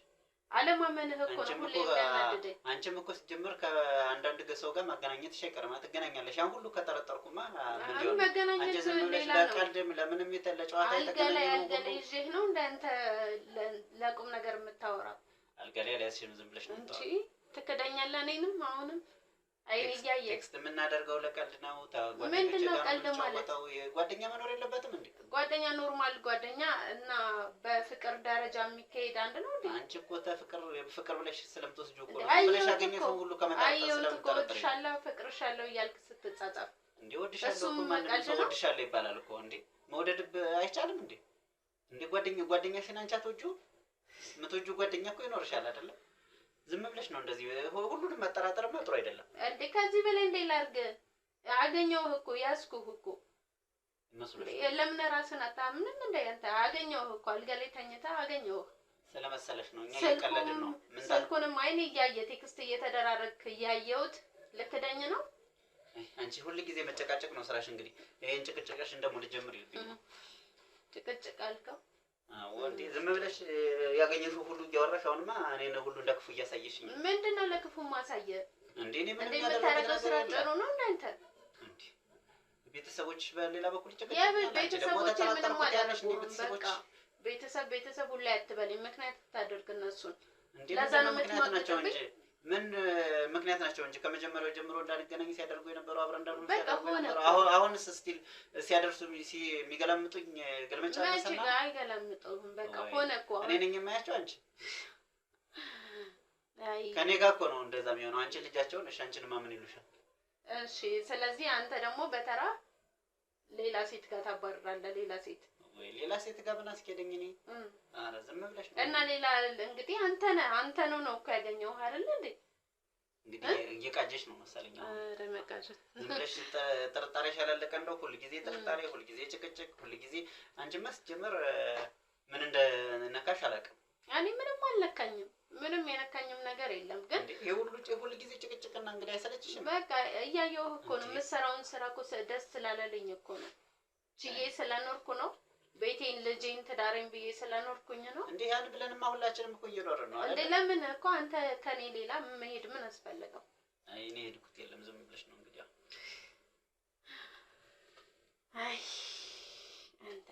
Speaker 3: አለማመንህ እኮ ነው ሁሌ የሚያናድደኝ።
Speaker 2: አንቺም እኮ ሲጀመር ከአንዳንድ ሰው ጋር ማገናኘትሽ አይቀርም። ትገናኛለሽ። ያን ሁሉ ከጠረጠርኩማ ምን ሊሆን
Speaker 3: መገናኘት
Speaker 2: ዝም ብለሽ
Speaker 3: ሌላ ነው።
Speaker 2: ለቀልድም ለምንም ለጨዋታ
Speaker 3: አልጋ ላይ ይዤህ ነው እንዳንተ ለቁም ነገር የምታወራው?
Speaker 2: አልጋ ላይ አልያዝሽም። ዝም ብለሽ ነው
Speaker 3: እንጂ ትክደኛለህ እኔንም አሁንም አይኔ እያየ።
Speaker 2: ቴክስት የምናደርገው ለቀልድ ነው።
Speaker 3: ምንድን ነው ቀልድ ማለት?
Speaker 2: ጓደኛ መኖር የለበትም እንዴ?
Speaker 3: ጓደኛ ኖርማል ጓደኛ እና በፍቅር ደረጃ የሚካሄድ አንድ ነው እንዴ?
Speaker 2: አንቺ እኮ ፍቅር ብለሽ ስለምትወስጂው እኮ ነው ብለሽ ያገኘሽው ሁሉ ከመጣጣ ስለምትጠረጥሪ ወድሻለሁ፣
Speaker 3: ፍቅርሻለሁ እያልክ ስትጻጻፍ
Speaker 2: እንዴ? ወድሻለሁ እኮ ማንም ሰው ወድሻለሁ ይባላል እኮ እንዴ? መውደድ አይቻልም እንዴ? እንዴ ጓደኛሽን አንቺ አትወጂው? የምትወጂው ጓደኛ እኮ ይኖርሻል አይደለም? ዝም ብለሽ ነው እንደዚህ ሁሉንም መጠራጠርማ ጥሩ አይደለም
Speaker 3: እንዴ። ከዚህ በላይ እንዴ ላድርግ? አገኘሁህ እኮ ያዝኩህ እኮ
Speaker 2: መስሎሽ።
Speaker 3: ለምን ራስን አታምንም እንዴ? አንተ አገኘሁህ እኮ አልጋ ላይ ተኝተህ አገኘሁህ
Speaker 2: ስለመሰለሽ ነው። እኛ እየቀለድን ነው። ምን
Speaker 3: ስልኩንም አይኔ እያየ ቴክስት እየተደራረግክ እያየሁት ልክደኝ ነው?
Speaker 2: አንቺ ሁሉ ጊዜ መጨቃጨቅ ነው ስራሽ። እንግዲህ ይሄን ጭቅጭቅሽ እንደሞ ልጀምር ይልብኝ ነው።
Speaker 3: ጭቅጭቅ አልከው?
Speaker 2: አዎ እንዴ ዝም ብለሽ ያገኘሽው ሁሉ እያወራሽ አሁንማ እኔን ሁሉ እንደክፉ እያሳየሽኝ።
Speaker 3: ምንድነው ለክፉ ማሳየ?
Speaker 2: እንዴ እኔ ምን
Speaker 3: ያደረገው ስራ ጥሩ ነው እንዳንተ?
Speaker 2: እንዴ ቤተሰቦች በሌላ በኩል ጭቅጭቅ
Speaker 3: ቤተሰቦች ምንም አላደረጉም። በቃ ቤተሰብ ሁሉ አትበለኝ። ምክንያት ታደርግ እነሱን ለዛ ነው
Speaker 2: ምክንያት እንጂ ምን ምክንያት ናቸው እንጂ ከመጀመሪያው ጀምሮ እንዳንገናኝ ሲያደርጉ የነበረው አብረን እንዳልሆነ ሲያደርጉ አሁንስ ስቲል ሲያደርሱ የሚገላምጡኝ ገልመጫ
Speaker 3: ነሰና ማጂ አይገላምጡም። በቃ ሆነ እኮ
Speaker 2: እኔ ነኝ የማያቸው አንቺ ከኔ ጋር እኮ ነው እንደዛ የሚሆነው። አንቺ ልጃቸውን እሺ አንቺን ማምን ይሉሻል?
Speaker 3: እሺ ስለዚህ አንተ ደግሞ በተራ ሌላ ሴት ጋር ታባርራለህ። ሌላ ሴት
Speaker 2: ወይ ሌላ ሴት ጋር ምን አስኬደኝ እኔ? ኧረ ዝም ብለሽ ነው
Speaker 3: እና ሌላ እንግዲህ አንተ ነው እኮ ያገኘው አይደል እንዴ?
Speaker 2: እንግዲህ እየቃጀሽ ነው መሰለኝ።
Speaker 3: ኧረ መቃጀት
Speaker 2: ዝም ብለሽ ጥርጣሬሽ ያላለቀ እንደው ሁሉ ጊዜ ጥርጣሬ፣ ሁሉ ጊዜ ጭቅጭቅ፣ ሁሉ ጊዜ አንቺማ ስትጀምር ምን እንደነካሽ አላውቅም።
Speaker 3: እኔ ምንም አልነካኝም። ምንም የነካኝም ነገር የለም። ግን
Speaker 2: ሁሉ ጊዜ ጭቅጭቅና እንግዲህ አይሰለችሽም?
Speaker 3: በቃ እያየሁህ እኮ ነው። የምትሰራውን ስራ እኮ ደስ ስላለልኝ እኮ ነው። ችዬ ስለኖርኩ ነው። ቤቴን ልጄን ትዳሬን ብዬ ስለኖርኩኝ ነው።
Speaker 2: እንዴ ያን ብለንማ ሁላችንም እኮ እየኖርን ነው አይደል?
Speaker 3: እንዴ ለምን እኮ አንተ ከኔ ሌላ መሄድ ምን አስፈልገው?
Speaker 2: አይ እኔ ሄድኩት የለም ዝም ብለሽ ነው እንግዲህ።
Speaker 3: አይ አንተ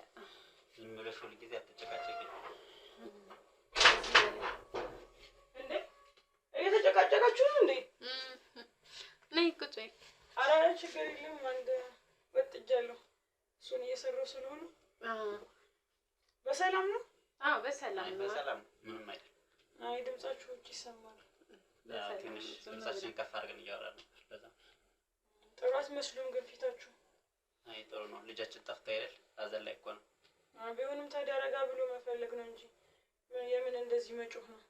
Speaker 2: ዝም ብለሽ ሁሉ ጊዜ አትጨቃጨቂ።
Speaker 4: እንዴ እየተጨቃጨቃችሁ ነው እንዴ?
Speaker 3: ነይ ቁጭ በይ።
Speaker 4: ኧረ ችግር የለም። አንድ ወጥጃለሁ። እሱን እየሰራሁ ስለሆነ በሰላም ነው?
Speaker 3: አዎ በሰላም ነው።
Speaker 2: በሰላም ምንም አይደል።
Speaker 4: አይ ድምጻችሁ ውጭ ይሰማል።
Speaker 2: ትንሽ ድምጻችንን ከፍ አድርገን እያወራን ነው። ለዛ
Speaker 4: ጥሩ አትመስሉም ግን ፊታችሁ።
Speaker 2: አይ ጥሩ ነው። ልጃችን ጠፍታ አይደል? ሀዘን ላይ እኮ ነው።
Speaker 4: ቢሆንም ታዲያ ረጋ ብሎ መፈለግ ነው እንጂ የምን እንደዚህ መጮህ ነው?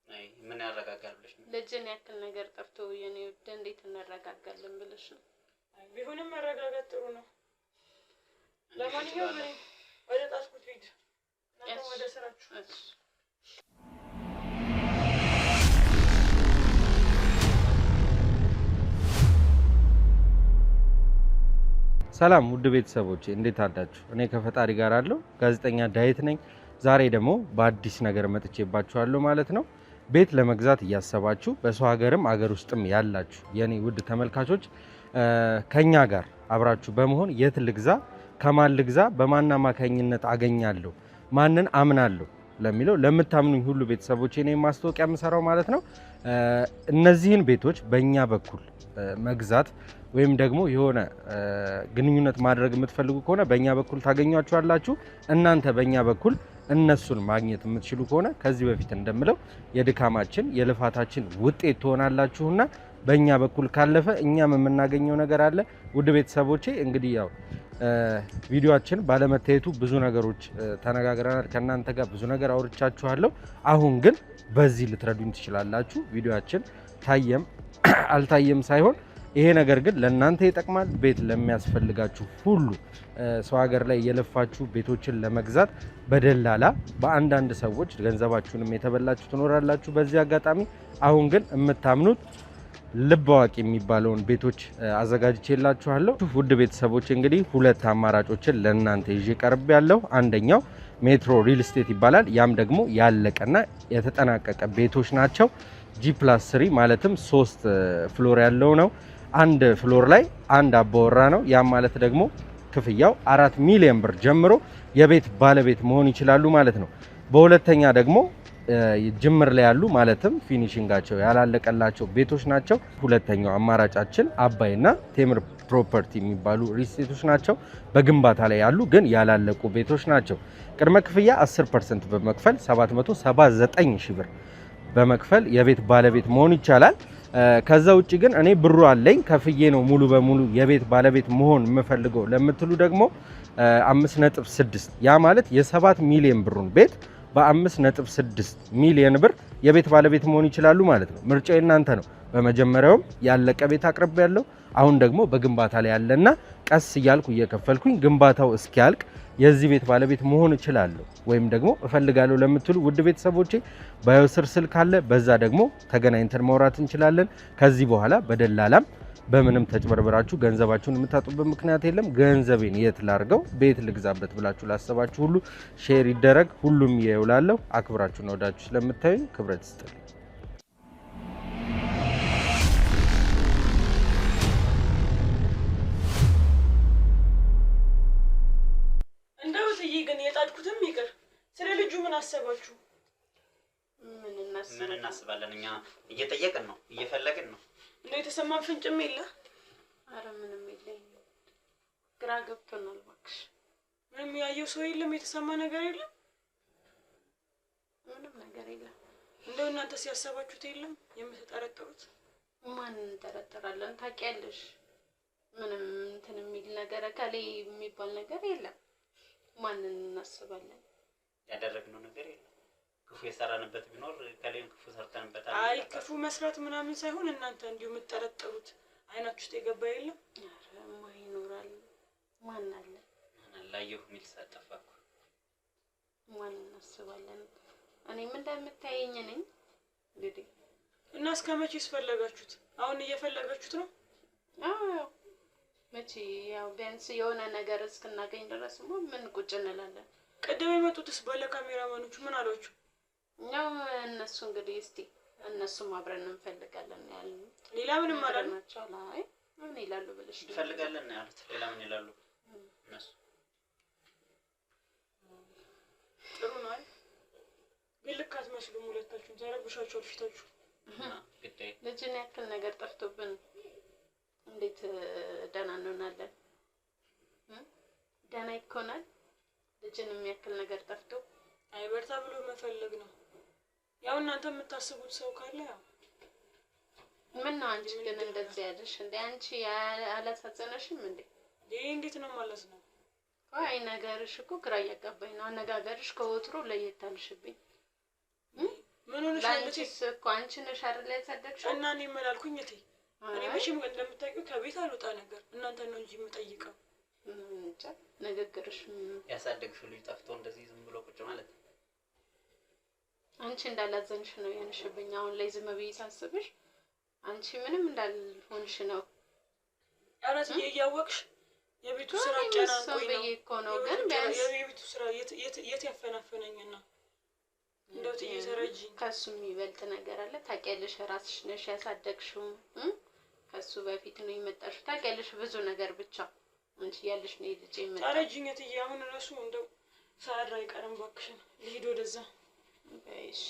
Speaker 2: አይ ምን ያረጋጋል ብለሽ ነው?
Speaker 3: ልጅን ያክል ነገር ጠፍቶ የኔ ውድ እንዴት እንረጋጋለን ብለሽ ነው?
Speaker 4: አይ ቢሆንም መረጋጋት ጥሩ ነው። ለማንኛውም ወደ ጣስኩት ሂድ። እናንተ ወደ ስራችሁ።
Speaker 1: ሰላም ውድ ቤተሰቦቼ እንዴት አላችሁ? እኔ ከፈጣሪ ጋር አለው ጋዜጠኛ ዳዊት ነኝ። ዛሬ ደግሞ በአዲስ ነገር መጥቼባችኋለሁ ማለት ነው። ቤት ለመግዛት እያሰባችሁ በሰው ሀገርም አገር ውስጥም ያላችሁ የኔ ውድ ተመልካቾች ከኛ ጋር አብራችሁ በመሆን የት ልግዛ፣ ከማን ልግዛ፣ በማን አማካኝነት አገኛለሁ፣ ማንን አምናለሁ ለሚለው ለምታምኑኝ ሁሉ ቤተሰቦቼ እኔ ማስታወቂያ የምሰራው ማለት ነው። እነዚህን ቤቶች በእኛ በኩል መግዛት ወይም ደግሞ የሆነ ግንኙነት ማድረግ የምትፈልጉ ከሆነ በእኛ በኩል ታገኟቸዋላችሁ። እናንተ በእኛ በኩል እነሱን ማግኘት የምትችሉ ከሆነ ከዚህ በፊት እንደምለው የድካማችን የልፋታችን ውጤት ትሆናላችሁና በእኛ በኩል ካለፈ እኛም የምናገኘው ነገር አለ። ውድ ቤተሰቦቼ እንግዲህ ያው ቪዲዮአችን ባለመታየቱ ብዙ ነገሮች ተነጋግረናል። ከእናንተ ጋር ብዙ ነገር አውርቻችኋለሁ። አሁን ግን በዚህ ልትረዱኝ ትችላላችሁ። ቪዲዮአችን ታየም አልታየም ሳይሆን ይሄ ነገር ግን ለእናንተ ይጠቅማል። ቤት ለሚያስፈልጋችሁ ሁሉ ሰው ሀገር ላይ የለፋችሁ ቤቶችን ለመግዛት በደላላ በአንዳንድ ሰዎች ገንዘባችሁንም የተበላችሁ ትኖራላችሁ። በዚህ አጋጣሚ አሁን ግን የምታምኑት ልብ አዋቂ የሚባለውን ቤቶች አዘጋጅቼላችኋለሁ። ውድ ቤተሰቦች እንግዲህ ሁለት አማራጮችን ለእናንተ ይዤ ቀርብ ያለው አንደኛው ሜትሮ ሪል ስቴት ይባላል። ያም ደግሞ ያለቀና የተጠናቀቀ ቤቶች ናቸው። G+3 ማለትም 3 ፍሎር ያለው ነው። አንድ ፍሎር ላይ አንድ አባወራ ነው። ያም ማለት ደግሞ ክፍያው 4 ሚሊዮን ብር ጀምሮ የቤት ባለቤት መሆን ይችላሉ ማለት ነው። በሁለተኛ ደግሞ ጅምር ላይ ያሉ ማለትም ፊኒሺንጋቸው ያላለቀላቸው ቤቶች ናቸው። ሁለተኛው አማራጫችን አባይና ቴምር ፕሮፐርቲ የሚባሉ ሪስቴቶች ናቸው። በግንባታ ላይ ያሉ ግን ያላለቁ ቤቶች ናቸው። ቅድመ ክፍያ 10% በመክፈል 779 ሺህ ብር በመክፈል የቤት ባለቤት መሆን ይቻላል። ከዛ ውጪ ግን እኔ ብሩ አለኝ ከፍዬ ነው ሙሉ በሙሉ የቤት ባለቤት መሆን የምፈልገው ለምትሉ ደግሞ 5.6 ያ ማለት የ7 ሚሊዮን ብሩን ቤት በ5.6 ሚሊዮን ብር የቤት ባለቤት መሆን ይችላሉ ማለት ነው። ምርጫው እናንተ ነው። በመጀመሪያውም ያለቀ ቤት አቅርቤ ያለው አሁን ደግሞ በግንባታ ላይ ያለና ቀስ እያልኩ እየከፈልኩኝ ግንባታው እስኪያልቅ የዚህ ቤት ባለቤት መሆን እችላለሁ ወይም ደግሞ እፈልጋለሁ ለምትሉ ውድ ቤተሰቦቼ ባዮስር ስልክ አለ። በዛ ደግሞ ተገናኝተን ማውራት እንችላለን። ከዚህ በኋላ በደላላም በምንም ተጭበርብራችሁ ገንዘባችሁን የምታጡበት ምክንያት የለም። ገንዘቤን የት ላርገው ቤት ልግዛበት ብላችሁ ላሰባችሁ ሁሉ ሼር ይደረግ። ሁሉም ይውላለሁ። አክብራችሁና ወዳችሁ ስለምታዩኝ ክብረት ይስጥልኝ።
Speaker 4: ግን የጣድኩትም ይቅር። ስለ ልጁ ምን አሰባችሁ?
Speaker 2: ምን እናስባለን? እኛ እየጠየቅን ነው፣ እየፈለግን ነው።
Speaker 4: እንደው የተሰማን ፍንጭም የለ?
Speaker 3: አረ ምንም የለኝም። ግራ ገብቶናል እባክሽ።
Speaker 4: ምንም ያየው ሰው የለም? የተሰማ ነገር የለም?
Speaker 3: ምንም ነገር የለም።
Speaker 4: እንደው እናንተ ሲያሰባችሁት የለም የምትጠረጥሩት?
Speaker 3: ማን እንጠረጥራለን? ታውቂያለሽ፣ ምንም እንትን የሚል ነገር ከሌ የሚባል ነገር የለም። ማንን እናስባለን?
Speaker 2: ያደረግነው ነገር የለም። ክፉ የሰራንበት ቢኖር ከሌም ክፉ ሰርተንበታል።
Speaker 4: አይ ክፉ መስራት ምናምን ሳይሆን እናንተ እንዲሁ የምትጠረጥሩት አይናችሁ ውስጥ የገባ የለም?
Speaker 3: አረ ማን ይኖራል? ማን አለ?
Speaker 2: አላየሁ የሚል ሳጠፋኩ
Speaker 3: ማን እናስባለን? እኔም እንደምታየኝ ነኝ እንግዲህ።
Speaker 4: እና እስከ መቼስ ፈለጋችሁት? አሁን እየፈለጋችሁት ነው?
Speaker 3: አዎ መቼ ያው ቢያንስ የሆነ ነገር እስክናገኝ ድረስ ምን ቁጭ እንላለን።
Speaker 4: ቀደም የመጡትስ ባለ ካሜራማኖቹ ምን አሏችሁ?
Speaker 3: ያው እነሱ እንግዲህ እስቲ እነሱም አብረን እንፈልጋለን ያሉ
Speaker 4: ሌላ ምንም
Speaker 3: አላልናቸው። አይ ምን ይላሉ ብለሽ
Speaker 2: እንፈልጋለን ያሉት ሌላ ምን ይላሉ እነሱ?
Speaker 4: ጥሩ ነው። አይ ግን ልክ አትመስሉም ሁለታችሁም። ተረብሻችኋል ፊታችሁ።
Speaker 2: ግዴ
Speaker 3: ልጅን ያክል ነገር ጠፍቶብን እንዴት ደህና እንሆናለን? ደህና ይኮናል ልጅን የሚያክል ነገር ጠፍቶ?
Speaker 4: አይ በርታ ብሎ መፈለግ ነው። ያው እናንተ የምታስቡት ሰው ካለ ያው
Speaker 3: ምን ነው አንቺ ግን እንደዚህ ያለሽ እንዴ? አንቺ አላሳዘነሽም እንዴ?
Speaker 4: ይሄ እንዴት ነው ማለት ነው?
Speaker 3: አይ ነገርሽ እኮ ግራ እያጋባኝ ነው። አነጋገርሽ ከወትሮ ለየት አልሽብኝ።
Speaker 4: ምን ሆነሽ
Speaker 3: አንቺስ እኮ አንቺ ነሽ አይደል ያሳደግሽው?
Speaker 4: እና እኔ መላልኩኝ እቴ እኔ መቼም እንደምታውቂው ከቤት አልወጣ ነገር እናንተ ነው እንጂ የምጠይቀው።
Speaker 3: እንጃ ንግግርሽ
Speaker 2: ያሳደግሽው ልጅ ጠፍቶ እንደዚህ ዝም ብሎ ቁጭ ማለት
Speaker 3: አንቺ እንዳላዘንሽ ነው ያንሽብኝ። አሁን ላይ ዝም ብዬ ሳስብሽ አንቺ ምንም እንዳልሆንሽ ነው።
Speaker 4: አራስ እያወቅሽ የቤቱ ስራ ጨናንቆኝ ነው
Speaker 3: እኮ ነው። ግን ቢያንስ
Speaker 4: የቤቱ ስራ የት ያፈናፈነኝና እንደው ትይዘረጂ
Speaker 3: ከሱ የሚበልጥ ነገር አለ። ታውቂያለሽ፣ ራስሽ ነሽ ያሳደግሽው። ከሱ በፊት ነው የመጣሽው። ታውቂያለሽ ብዙ ነገር ብቻ አንቺ ያለሽ ነው ልጅ የመጣ
Speaker 4: ታረጅኝ እትዬ። አሁን ራሱ እንደው ሳያድር አይቀርም። እባክሽን ልሂድ ወደዛ።
Speaker 3: እሺ